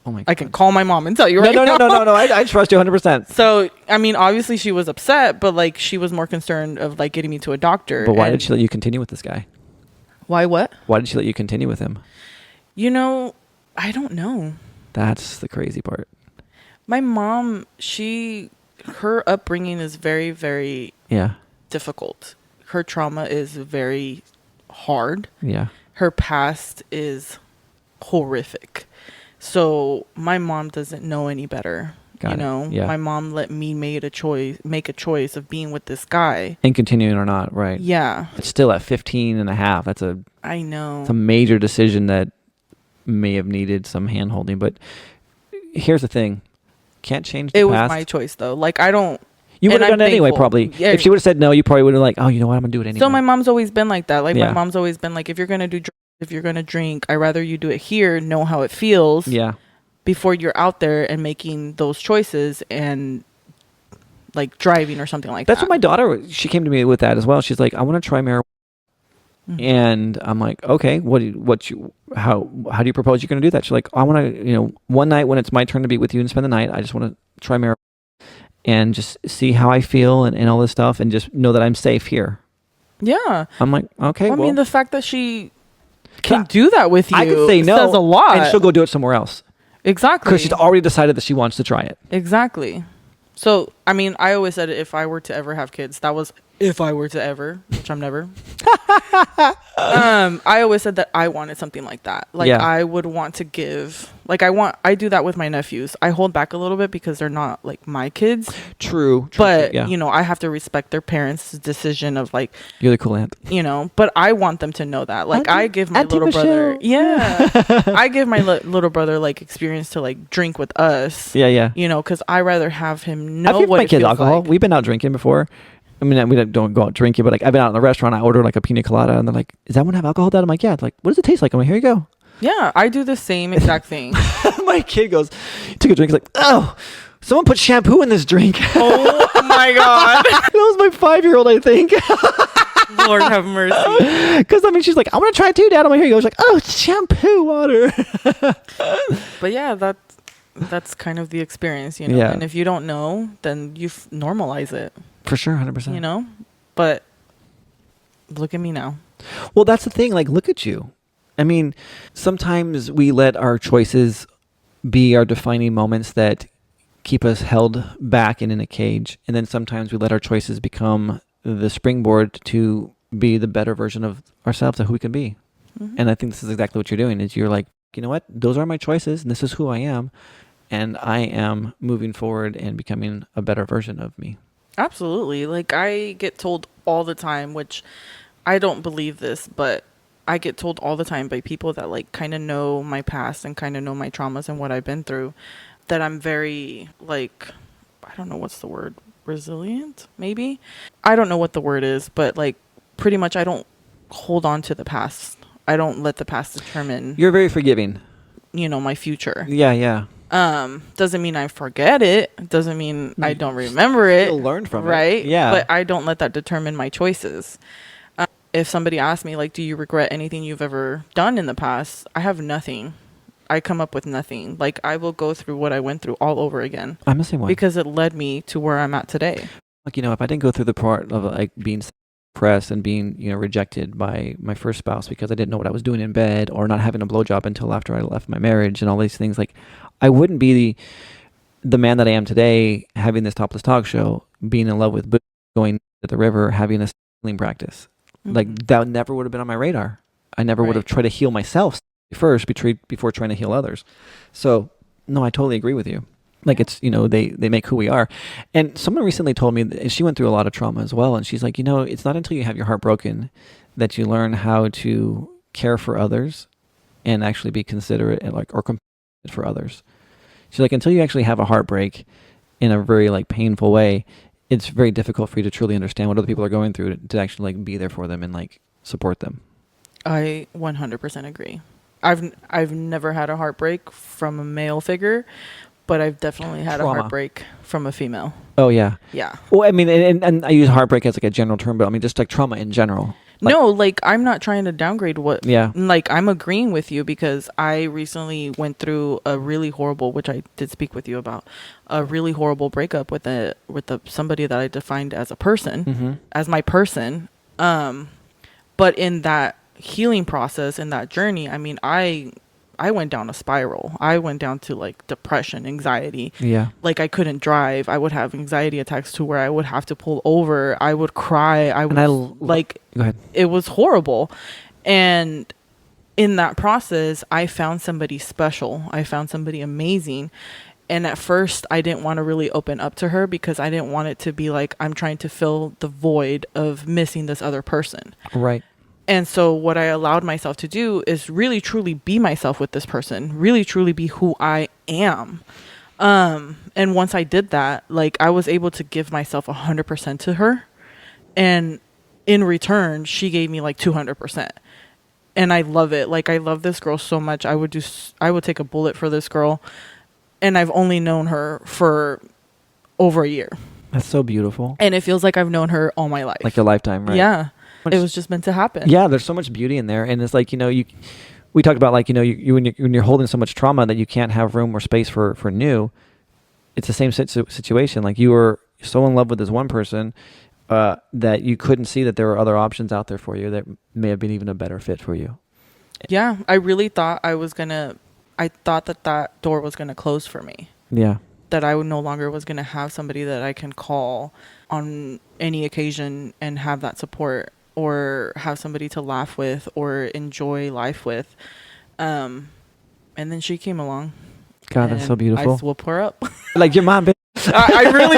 Oh my God. I can call my mom and tell you right now. No. I trust you 100%. So, I mean, obviously she was upset, but like she was more concerned of like getting me to a doctor. But why did she let you continue with this guy? Why what? Why did she let you continue with him? I don't know. That's the crazy part. My mom, her upbringing is very, very difficult. Her trauma is very hard. Yeah. Her past is horrific. So my mom doesn't know any better. Yeah. My mom let me make a choice of being with this guy and continuing or not, right? Yeah. It's still at 15 and a half. I know. It's a major decision that may have needed some hand holding, but here's the thing. Can't change the past. It was my choice though. Like I don't. You would have done it anyway, probably. Yeah. If she would have said no, you probably would have like, oh, you know what, I'm gonna do it anyway. So my mom's always been like that. Like my mom's always been like, if you're gonna do drugs, if you're gonna drink, I'd rather you do it here, know how it feels. Yeah. Before you're out there and making those choices and like driving or something like that. That's what my daughter. She came to me with that as well. She's like, I want to try marijuana. Mm-hmm. And I'm like, okay, how do you propose you're going to do that? She's like, I want to, one night when it's my turn to be with you and spend the night, I just want to try marijuana and just see how I feel and all this stuff and just know that I'm safe here. Yeah. I'm like, okay, I mean, the fact that she can do that with you, I could say no, says a lot. and she'll go do it somewhere else. Exactly. Because she's already decided that she wants to try it. Exactly. So, I mean, I always said if I were to ever have kids, that was if I were to ever, which I'm never. I always said that I wanted something like that. Like I would want to give, like I do that with my nephews. I hold back a little bit because they're not like my kids. True. But, I have to respect their parents' decision of like. You're the cool aunt. But I want them to know that. Like I give my Auntie little Michelle. brother. Yeah. I give my little brother like experience to like drink with us. Yeah. Because I rather have him know I've given what my it kids feels alcohol. like. We've been out drinking before. I mean, we don't go out drinking, but like I've been out in the restaurant. I order like a pina colada, and they're like, "Does that one have alcohol?" Dad, I'm like, "Yeah." Like, what does it taste like? I'm like, "Here you go." Yeah, I do the same exact thing. My kid goes, took a drink. He's like, "Oh, someone put shampoo in this drink." Oh my God! That was my 5-year-old, I think. Lord have mercy. Because I mean, she's like, I want to try it too, Dad. I'm like, here you go. She's like, oh, it's shampoo water. But yeah, that's kind of the experience, you know. Yeah. And if you don't know, then you normalize it. For sure, 100%. You know, but look at me now. Well, that's the thing. Like, look at you. I mean, sometimes we let our choices be our defining moments that keep us held back and in a cage. And then sometimes we let our choices become the springboard to be the better version of ourselves, of who we can be. Mm-hmm. And I think this is exactly what you're doing, is you're like, you know what? Those are my choices, and this is who I am. And I am moving forward and becoming a better version of me. Absolutely. Like, I get told all the time, which I don't believe this, but I get told all the time by people that like kind of know my past and kind of know my traumas and what I've been through, that I'm very like, I don't know what's the word, resilient, maybe. I don't know what the word is, but like pretty much I don't hold on to the past. I don't let the past determine. You're very forgiving. You know, my future. Yeah, yeah. Doesn't mean I forget it. Doesn't mean I don't remember it. You'll learn from it. Right? Yeah. But I don't let that determine my choices. If somebody asks me, like, do you regret anything you've ever done in the past? I have nothing. I come up with nothing. Like, I will go through what I went through all over again. I'm the same way. Because it led me to where I'm at today. Like, you know, if I didn't go through the part of like being suppressed and being, you know, rejected by my first spouse because I didn't know what I was doing in bed, or not having a blowjob until after I left my marriage and all these things, like, I wouldn't be the man that I am today, having this Topless Talk show, being in love with booze, going to the river, having a healing practice. Like, that never would have been on my radar. I never would have tried to heal myself first before trying to heal others. So, no, I totally agree with you. Like, it's, you know, they make who we are. And someone recently told me that she went through a lot of trauma as well. And she's like, you know, it's not until you have your heart broken that you learn how to care for others and actually be considerate and like, or compassionate for others. She's like, until you actually have a heartbreak in a very like painful way, it's very difficult for you to truly understand what other people are going through to actually like be there for them and like support them. I 100% agree. I've never had a heartbreak from a male figure, but I've definitely had a heartbreak from a female. Oh yeah. Yeah. Well, I mean, and I use heartbreak as like a general term, but I mean just like trauma in general. Like, no, like, I'm not trying to downgrade what. Yeah. Like, I'm agreeing with you because I recently went through a really horrible, which I did speak with you about, a really horrible breakup with somebody that I defined as a person, as my person. But in that healing process, in that journey, I mean, I went down a spiral. I went down to like depression, anxiety. Yeah. Like, I couldn't drive. I would have anxiety attacks to where I would have to pull over. I would cry. Go ahead. It was horrible. And in that process, I found somebody special. I found somebody amazing. And at first, I didn't want to really open up to her because I didn't want it to be like I'm trying to fill the void of missing this other person. Right. And so what I allowed myself to do is really truly be myself with this person, really truly be who I am. And once I did that, like, I was able to give myself 100% to her. And in return, she gave me like 200%. And I love it. Like, I love this girl so much. I would take a bullet for this girl. And I've only known her for over a year. That's so beautiful. And it feels like I've known her all my life. Like a lifetime, right? Yeah. It was just meant to happen. Yeah, there's so much beauty in there. And it's like, you know, we talked about like, you know, when you're holding so much trauma that you can't have room or space for new, it's the same situation. Like, you were so in love with this one person that you couldn't see that there were other options out there for you that may have been even a better fit for you. Yeah, I really thought I thought that door was going to close for me. Yeah. That I no longer was going to have somebody that I can call on any occasion and have that support, or have somebody to laugh with or enjoy life with. And then she came along. God, that's so beautiful. I swoop her up. Like your mom, bitch. I really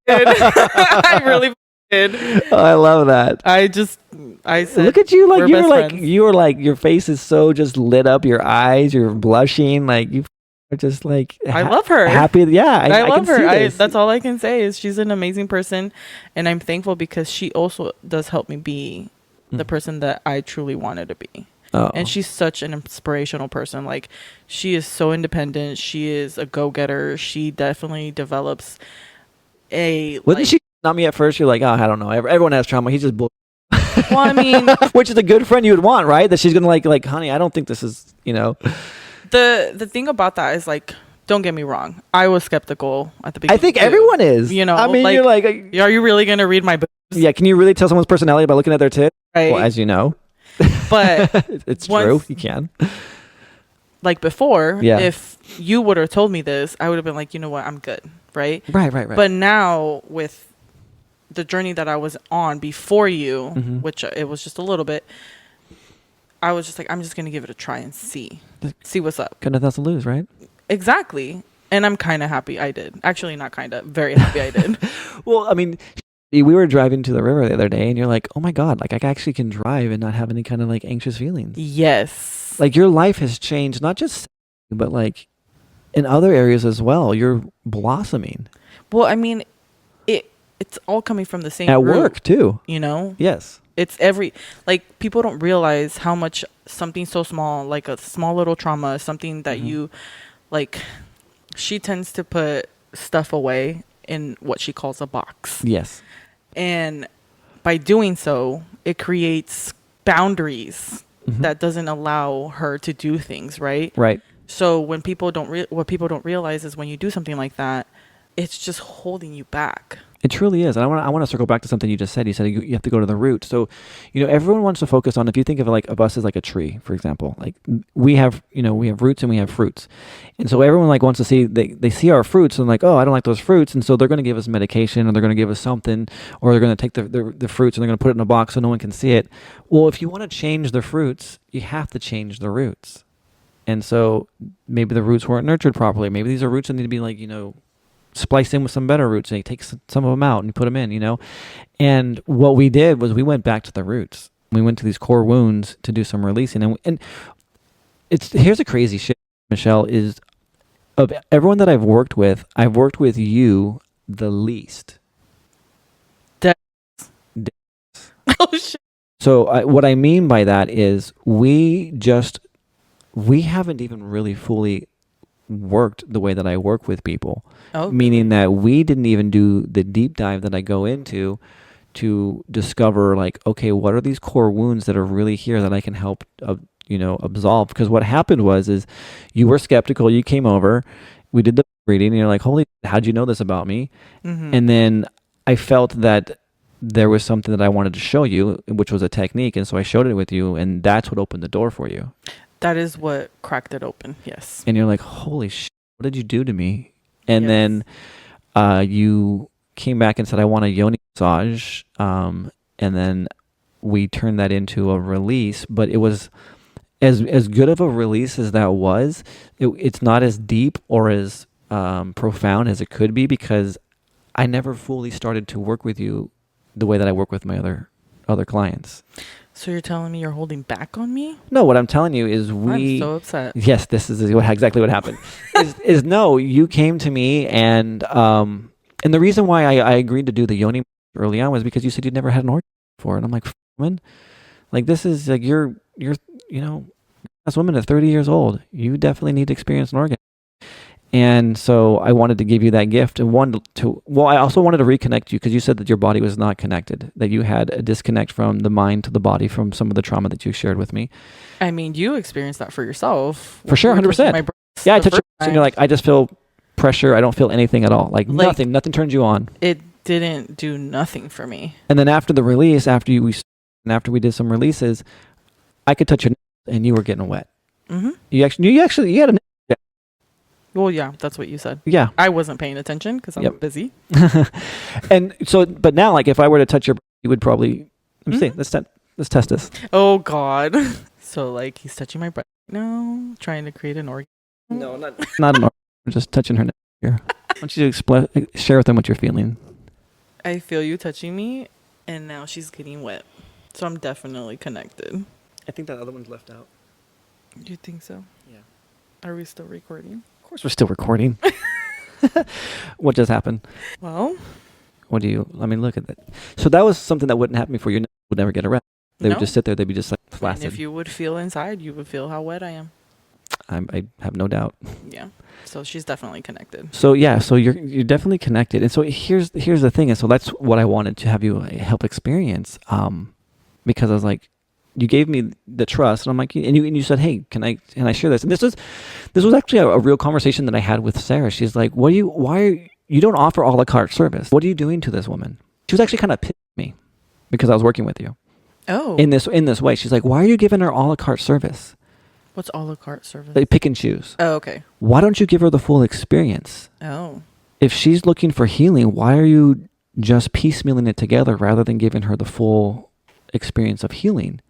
did. I really did. Oh, I love that. I said, look at you. Like, you were like, your face is so just lit up. Your eyes, you're blushing. Like, you are just like, I love her. Happy. Yeah. I love her. That's all I can say is she's an amazing person. And I'm thankful because she also does help me be the person that I truly wanted to be. Oh. And she's such an inspirational person. Like, she is so independent. She is a go-getter. She definitely develops Wasn't she not me at first? You're like, oh, I don't know. Everyone has trauma. He's just bull. Well, I mean, which is a good friend you would want, right? That she's gonna like, honey, I don't think this is, the thing about that is like, don't get me wrong, I was skeptical at the beginning. I think too. everyone is. I mean, like, you're like, are you really gonna read my boobs? Yeah, can you really tell someone's personality by looking at their tits? Right. Well, as you know. But it's true. You can. Like before, Yeah. if you would have told me this, I would have been like, you know what, I'm good, right? Right. But now with the journey that I was on before you, which it was just a little bit, I was just like, I'm just gonna give it a try and see what's up. Got nothing else to lose, right? Exactly. And I'm kind of happy I did. Actually, not kind of. Very happy I did. Well, I mean, we were driving to the river the other day, and you're like, oh my God, like I actually can drive and not have any kind of like anxious feelings. Yes. Like your life has changed, not just, but like in other areas as well. You're blossoming. Well, I mean, it's all coming from the same At root, work too. Yes. It's like people don't realize how much something so small, like a small little trauma, something that you like. She tends to put stuff away in what she calls a box. Yes. And by doing so, it creates boundaries that doesn't allow her to do things, right? Right. So when people what people don't realize is when you do something like that, it's just holding you back. It truly is. And I want to circle back to something you just said. You said you have to go to the root. So, everyone wants to focus on, if you think of like of us as like a tree, for example, like we have roots and we have fruits. And so everyone like wants to see, they see our fruits and like, oh, I don't like those fruits. And so they're going to give us medication, or they're going to give us something, or they're going to take the fruits and they're going to put it in a box so no one can see it. Well, if you want to change the fruits, you have to change the roots. And so maybe the roots weren't nurtured properly. Maybe these are roots that need to be like, spliced in with some better roots, and you take some of them out and you put them in, And what we did was we went back to the roots. We went to these core wounds to do some releasing. And here's a crazy shit, Michelle, is of everyone that I've worked with you the least. Oh, shit. So what I mean by that is we haven't even really fully worked the way that I work with people. Oh, meaning that we didn't even do the deep dive that I go into to discover like, okay, what are these core wounds that are really here that I can help, absolve? Because what happened is you were skeptical. You came over, we did the reading, and you're like, holy, how'd you know this about me? And then I felt that there was something that I wanted to show you, which was a technique. And so I showed it with you, and that's what opened the door for you. That is what cracked it open. Yes. And you're like, holy shit, what did you do to me? And then you came back and said, I want a yoni massage. And then we turned that into a release. But it was as good of a release as that was. It's not as deep or as profound as it could be, because I never fully started to work with you the way that I work with my other clients. So you're telling me you're holding back on me? No, what I'm telling you is I'm so upset. Yes, this is exactly what happened. is no, you came to me, and the reason why I agreed to do the yoni early on was because you said you'd never had an orgasm before, and I'm like, woman, like this is like you're as women at 30 years old, you definitely need to experience an orgasm. And so I wanted to give you that gift, and I also wanted to reconnect you, because you said that your body was not connected, that you had a disconnect from the mind to the body from some of the trauma that you shared with me. I mean, you experienced that for yourself. For sure, 100%. Yeah, I touched your breast and you're like, I just feel pressure. I don't feel anything at all. Like nothing turns you on. It didn't do nothing for me. And then after the release, after we did some releases, I could touch your nails and you were getting wet. Mm-hmm. You had a. Well, yeah, that's what you said. Yeah. I wasn't paying attention because I'm busy. And so, but now, like, if I were to touch your, you would probably, let me see, let's test this. Oh, God. So, like, he's touching my breast now, trying to create an orgasm. No, not an orgasm. Just touching her neck here. Why don't you share with them what you're feeling? I feel you touching me, and now she's getting wet. So I'm definitely connected. I think that other one's left out. Do you think so? Yeah. Are we still recording? Of course we're still recording. What just happened? Well, look at that. So that was something that wouldn't happen before. You would never get around. They would just sit there. They'd be just like flaccid. And if you would feel inside, you would feel how wet I am. I have no doubt. Yeah. So she's definitely connected. So yeah, so you're definitely connected. And so here's the thing. And so that's what I wanted to have you help experience. because I was like, you gave me the trust, and I'm like, and you said, hey, can I share this? And this was actually a real conversation that I had with Sarah. She's like, you don't offer a la carte service. What are you doing to this woman? She was actually kind of pissed at me because I was working with you. Oh. In this way. She's like, why are you giving her a la carte service? What's a la carte service? They pick and choose. Oh, okay. Why don't you give her the full experience? Oh. If she's looking for healing, why are you just piecemealing it together rather than giving her the full experience of healing?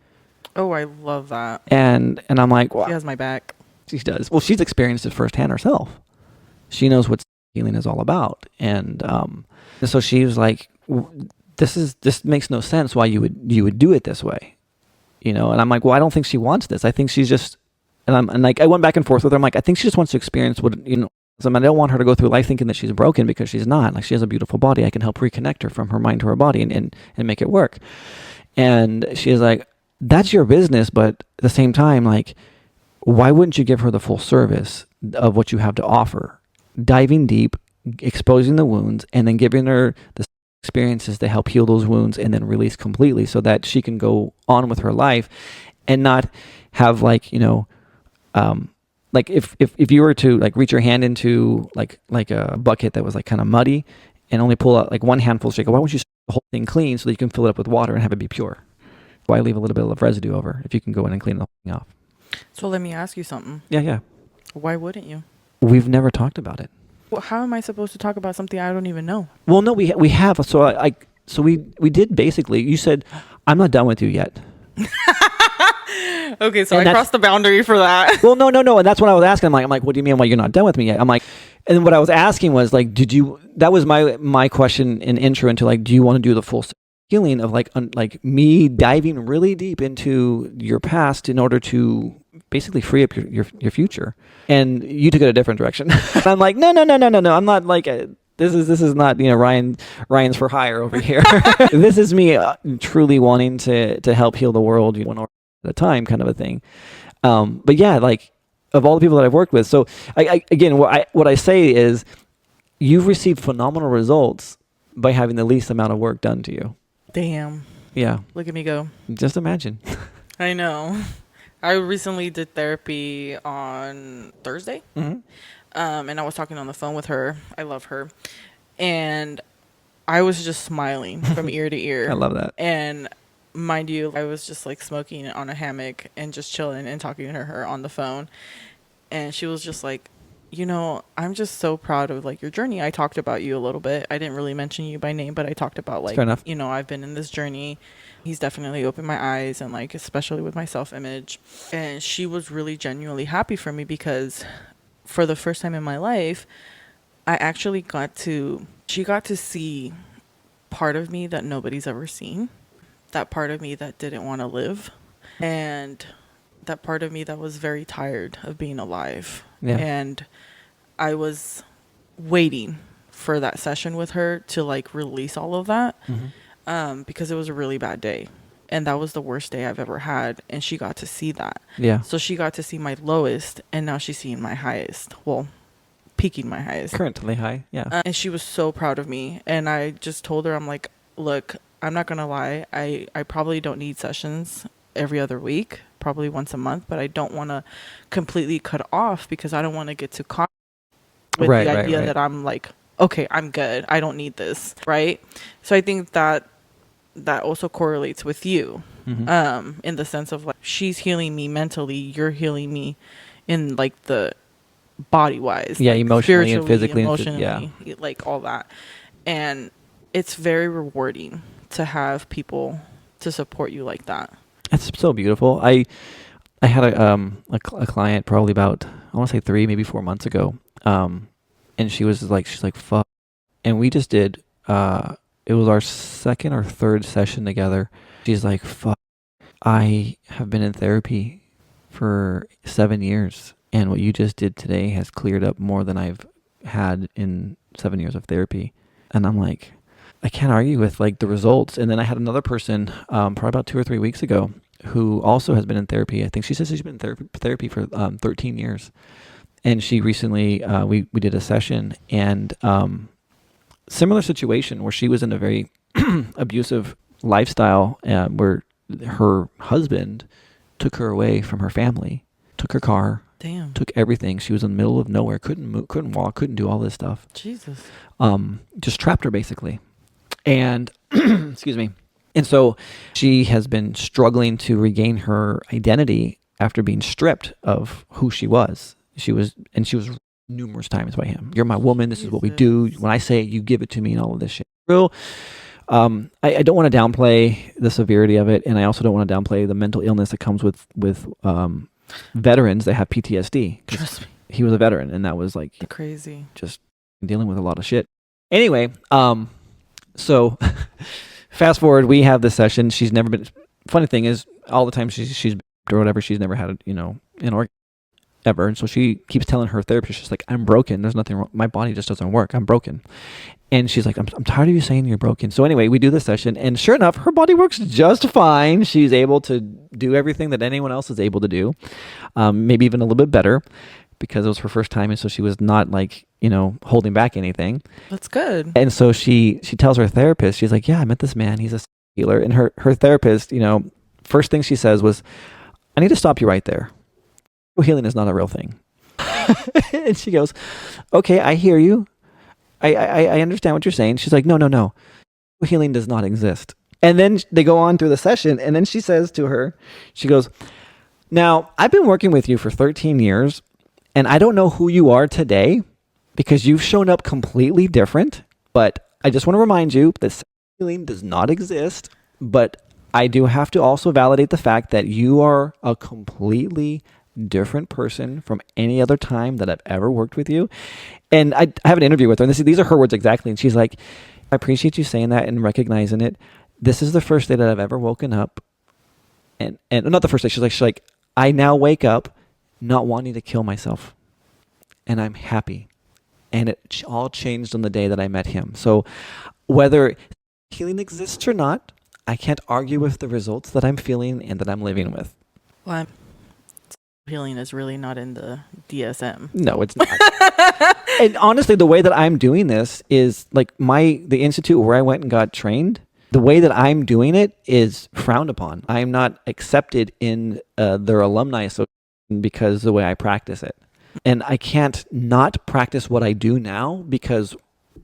Oh, I love that. And I'm like, well, she has my back. She does. Well, she's experienced it firsthand herself. She knows what healing is all about. And so she was like, this makes no sense why you would do it this way. And I'm like, well, I don't think she wants this. I think she's just, and like, I went back and forth with her. I'm like, I think she just wants to experience what, I don't want her to go through life thinking that she's broken, because she's not. Like, she has a beautiful body. I can help reconnect her from her mind to her body and make it work. And she is like, that's your business. But at the same time, like, why wouldn't you give her the full service of what you have to offer? Diving deep, exposing the wounds, and then giving her the experiences to help heal those wounds and then release completely, so that she can go on with her life and not have like, like if you were to like reach your hand into like a bucket that was like kind of muddy and only pull out like one handful of shaker, why won't you the whole thing clean so that you can fill it up with water and have it be pure? Why leave a little bit of residue over if you can go in and clean the whole thing off? So let me ask you something. Yeah. Why wouldn't you? We've never talked about it. Well, how am I supposed to talk about something I don't even know? Well, no, we have. So we did basically. You said, I'm not done with you yet. Okay, so I crossed the boundary for that. Well, no, and that's what I was asking. I'm like, what do you mean? Why you're not done with me yet? I'm like, and what I was asking was like, that was my question in intro into like, do you want to do the full healing of like me diving really deep into your past in order to basically free up your future? And you took it a different direction. And I'm like, no. I'm not like this is not Ryan's for hire over here. This is me truly wanting to help heal the world one hour at a time, kind of a thing. But yeah, like of all the people that I've worked with, so again, what I say is, you've received phenomenal results by having the least amount of work done to you. Damn. Yeah. Look at me go. Just imagine. I know. I recently did therapy on Thursday. Mm-hmm. And I was talking on the phone with her. I love her. And I was just smiling from ear to ear. I love that. And mind you, I was just like smoking on a hammock and just chilling and talking to her on the phone. And she was just like, I'm just so proud of like your journey. I talked about you a little bit. I didn't really mention you by name, but I talked about like, I've been in this journey. He's definitely opened my eyes, and like, especially with my self-image. And she was really genuinely happy for me, because for the first time in my life, I actually she got to see part of me that nobody's ever seen. That part of me that didn't want to live. And that part of me that was very tired of being alive. Yeah. And I was waiting for that session with her to like release all of that. Mm-hmm. Because it was a really bad day. And that was the worst day I've ever had. And she got to see that. Yeah. So she got to see my lowest, and now she's seeing my highest. Well, peaking my highest. Currently high, yeah. And she was so proud of me. And I just told her, I'm like, look, I'm not going to lie. I probably don't need sessions every other week, probably once a month, but I don't want to completely cut off, because I don't want to get too caught with the idea that I'm like, okay, I'm good. I don't need this. Right. So I think that also correlates with you, mm-hmm. In the sense of like, she's healing me mentally. You're healing me in like the body wise. Yeah. Like emotionally and physically. Emotionally, like all that. And it's very rewarding to have people to support you like that. It's so beautiful. I had a client probably about, I want to say 3, maybe 4 months ago. And she's like, fuck. And we just did, it was our second or third session together. She's like, fuck, I have been in therapy for 7 years. And what you just did today has cleared up more than I've had in 7 years of therapy. And I'm like, I can't argue with like the results. And then I had another person, probably about 2 or 3 weeks ago, who also has been in therapy. I think she says she's been in therapy for 13 years. And she recently, we did a session, and similar situation where she was in a very abusive lifestyle, where her husband took her away from her family, took her car, Damn. took everything. She was in the middle of nowhere, couldn't move, couldn't walk, couldn't do all this stuff. Jesus. Just trapped her basically. And excuse me. And so she has been struggling to regain her identity after being stripped of who she was. She was numerous times by him. You're my woman. This is what we do. When I say it, you give it to me, and all of this shit. Real. I don't want to downplay the severity of it, and I also don't want to downplay the mental illness that comes with veterans that have PTSD. Trust me. He was a veteran, and that was like crazy. Just dealing with a lot of shit. Anyway, so fast forward, we have this session. She's never been. Funny thing is, all the time she's or whatever, she's never had an orgasm ever, and so she keeps telling her therapist, she's like, I'm broken. There's nothing wrong. My body just doesn't work. I'm broken. And she's like, I'm tired of you saying you're broken. So anyway, we do this session, and sure enough, her body works just fine. She's able to do everything that anyone else is able to do, maybe even a little bit better, because it was her first time, and so she was not like, holding back anything. That's good. And so she tells her therapist, she's like, yeah, I met this man. He's a healer. And her therapist, first thing she says was, I need to stop you right there. Healing is not a real thing. And she goes, okay, I hear you. I understand what you're saying. She's like, no. Healing does not exist. And then they go on through the session, and then she says to her, she goes, now, I've been working with you for 13 years, and I don't know who you are today because you've shown up completely different, but I just want to remind you that healing does not exist, but I do have to also validate the fact that you are a completely different person from any other time that I've ever worked with you. And I have an interview with her, and these are her words exactly. And she's like, I appreciate you saying that and recognizing it. This is the first day that I've ever woken up. And not the first day. She's like, I now wake up not wanting to kill myself. And I'm happy. And it all changed on the day that I met him. So whether healing exists or not, I can't argue with the results that I'm feeling and that I'm living with. Well, healing is really not in the DSM. No, it's not. And honestly, the way that I'm doing this is like the institute where I went and got trained, the way that I'm doing it is frowned upon. I'm not accepted in their alumni association because of the way I practice it. And I can't not practice what I do now because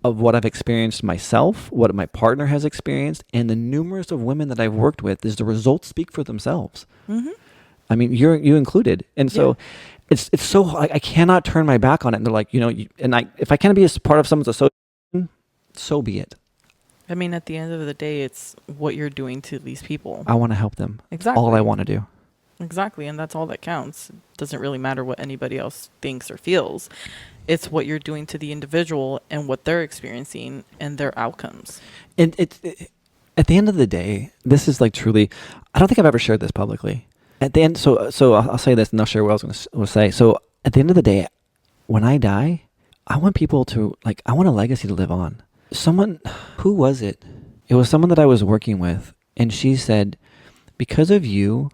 of what I've experienced myself, what my partner has experienced, and the numerous of women that I've worked with, is the results speak for themselves. Mm-hmm. I mean, you included. And so it's so, I cannot turn my back on it. And they're like, if I can't be a part of someone's association, so be it. I mean, at the end of the day, it's what you're doing to these people. I want to help them. Exactly. All I want to do. Exactly. And that's all that counts. It doesn't really matter what anybody else thinks or feels. It's what you're doing to the individual and what they're experiencing and their outcomes. And at the end of the day, this is like truly, I don't think I've ever shared this publicly. At the end, so I'll say this and I'll share what I was going to say. So at the end of the day, when I die, I want people to, I want a legacy to live on. Who was it? It was someone that I was working with, and she said, because of you,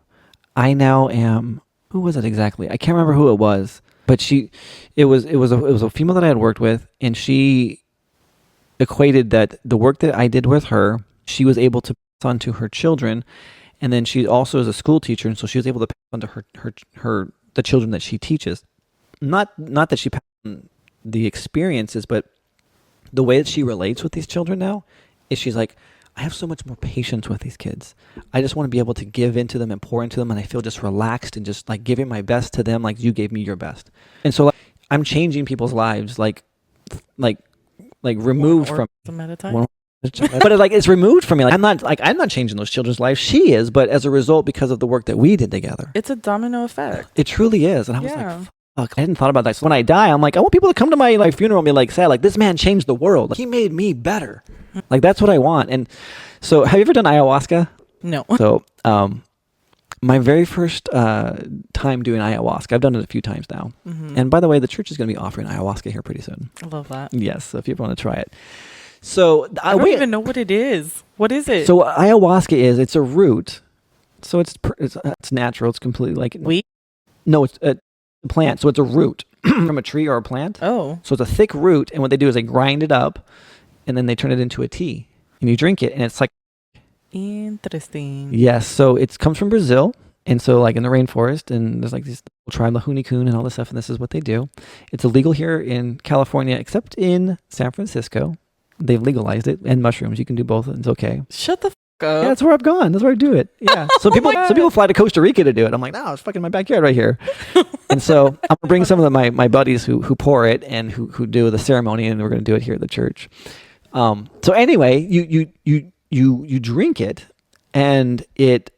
I now am, who was it exactly? I can't remember who it was, but it was a female that I had worked with, and she equated that the work that I did with her, she was able to pass on to her children. And then she also is a school teacher, and so she was able to pass on to the children that she teaches. Not that she passed on the experiences, but the way that she relates with these children now is she's like, I have so much more patience with these kids. I just want to be able to give into them and pour into them, and I feel just relaxed and just like giving my best to them, like you gave me your best. And so I'm changing people's lives, like removed from at a time. But it's removed from me. I'm not changing those children's lives. She is, but as a result, because of the work that we did together, it's a domino effect. It truly is. And I was like, fuck, I hadn't thought about that. So when I die, I'm like, I want people to come to my funeral and be sad, this man changed the world. He made me better. That's what I want. And so, have you ever done ayahuasca? No. So, my very first time doing ayahuasca, I've done it a few times now. Mm-hmm. And by the way, the church is going to be offering ayahuasca here pretty soon. I love that. Yes. So if you want to try it. So I don't even know what it is. What is it? So ayahuasca it's a root. So it's natural. It's completely weed? No, it's a plant. So it's a root from a tree or a plant. Oh. So it's a thick root, and what they do is they grind it up, and then they turn it into a tea, and you drink it, and it's Interesting. Yes, so it comes from Brazil, and so like in the rainforest, and there's like this tribe, the Hunicun, and all this stuff, and this is what they do. It's illegal here in California, except in San Francisco. They've legalized it, and mushrooms. You can do both, and it's okay. Shut the up. Yeah, that's where I've gone. That's where I do it. Yeah. So people fly to Costa Rica to do it. I'm like, no, it's fucking my backyard right here. And so I'm gonna bring some of my buddies who pour it and who do the ceremony, and we're gonna do it here at the church. So anyway, you drink it, and it's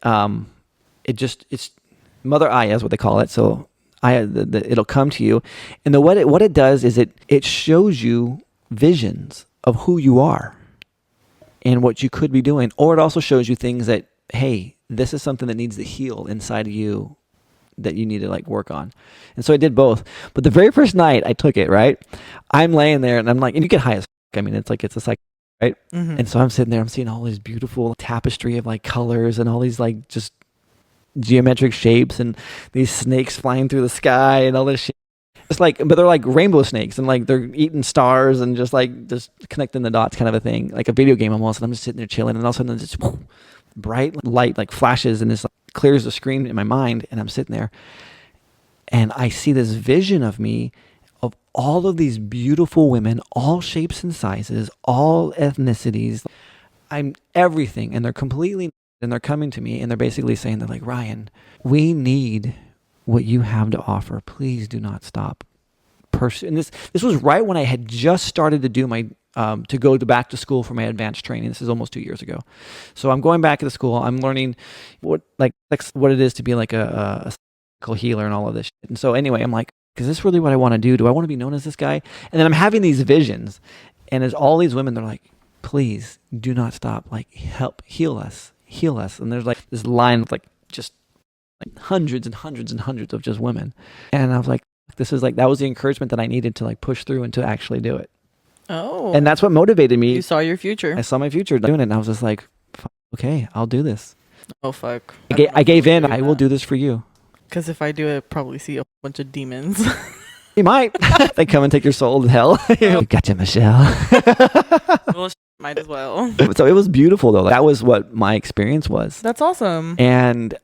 Mother Aya is what they call it. So it'll come to you, and what it does is it shows you visions of who you are and what you could be doing, or it also shows you things that, hey, this is something that needs to heal inside of you that you need to like work on. And so I did both. But the very first night I took it, right, I'm laying there and I'm like, and you get high as fuck. I mean, it's a psych, right? Mm-hmm. And so I'm sitting there, I'm seeing all these beautiful tapestry of like colors and all these like just geometric shapes and these snakes flying through the sky and all this shit. It's like, but they're like rainbow snakes and like they're eating stars and just connecting the dots kind of a thing, like a video game almost. And I'm just sitting there chilling, and all of a sudden this bright light like flashes and this like clears the screen in my mind, and I'm sitting there and I see this vision of me of all of these beautiful women, all shapes and sizes, all ethnicities. I'm everything, and they're completely, and they're coming to me and they're basically saying, they're like, Ryan, we need what you have to offer. Please do not stop. And this was right when I had just started to do my to go back to school for my advanced training. This is almost 2 years ago. So I'm going back to the school. I'm learning what it is to be like a psychical healer and all of this shit. And so anyway, I'm like, is this really what I want to do? Do I want to be known as this guy? And then I'm having these visions, and there's all these women. They're like, please do not stop. Like, help, heal us. And there's like this line of like just like hundreds and hundreds and hundreds of just women. And I was like, that was the encouragement that I needed to like push through and to actually do it. Oh. And that's what motivated me. You saw your future. I saw my future doing it, and I was just like, okay, I'll do this. Oh, fuck. I gave in. I will do this for you. Because if I do it, I'll probably see a bunch of demons. You might. They come and take your soul to hell. Gotcha, Michelle. Well, might as well. So it was beautiful, though. That was what my experience was. That's awesome. And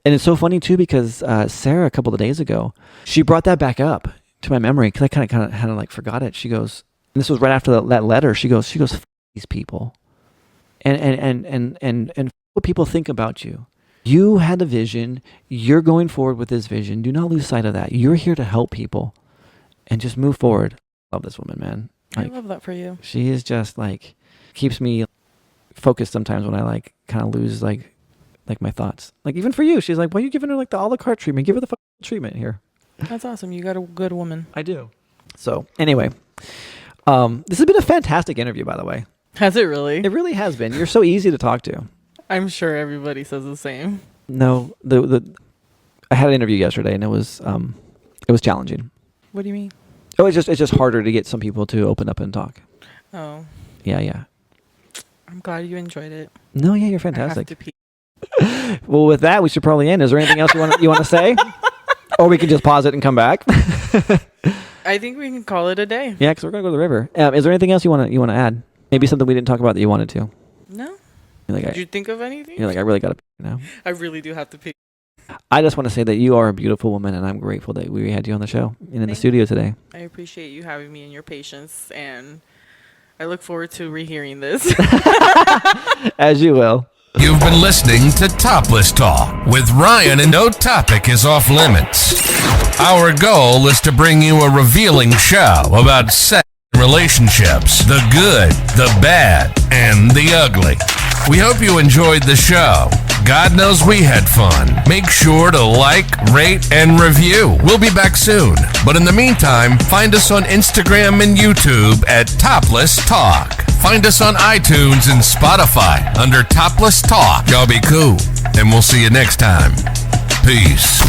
it's so funny, too, because Sarah, a couple of days ago, she brought that back up to my memory, because I kind of like forgot it. She goes, and this was right after that letter, she goes, F these people. And what people think about you. You had a vision. You're going forward with this vision. Do not lose sight of that. You're here to help people and just move forward. Love this woman, man. Like, I love that for you. She is just like, keeps me focused sometimes when I like kind of lose like my thoughts. Like even for you, she's like, why are you giving her like the a la carte treatment? Give her the treatment here. That's awesome. You got a good woman. I do. So anyway, this has been a fantastic interview, by the way. Has it really? It really has been. You're so easy to talk to. I'm sure everybody says the same. No, I had an interview yesterday, and it was challenging. What do you mean? Oh, it's just harder to get some people to open up and talk. Oh. Yeah. I'm glad you enjoyed it. No, yeah, you're fantastic. I have to pee. Well, with that, we should probably end. Is there anything else you want to say? Or we can just pause it and come back. I think we can call it a day. Yeah, because we're gonna go to the river. Is there anything else you want to add? Maybe something we didn't talk about that you wanted to. No. Like, Did you think of anything? You're like, I really got to pee now. I really do have to pee. I just want to say that you are a beautiful woman, and I'm grateful that we had you on the show and in the studio today. I appreciate you having me and your patience, and I look forward to rehearing this. As you will. You've been listening to Topless Talk with Ryan, and no topic is off limits. Our goal is to bring you a revealing show about sex and relationships, the good, the bad, and the ugly. We hope you enjoyed the show. God knows we had fun. Make sure to like, rate, and review. We'll be back soon. But in the meantime, find us on Instagram and YouTube at Topless Talk. Find us on iTunes and Spotify under Topless Talk. Y'all be cool, and we'll see you next time. Peace.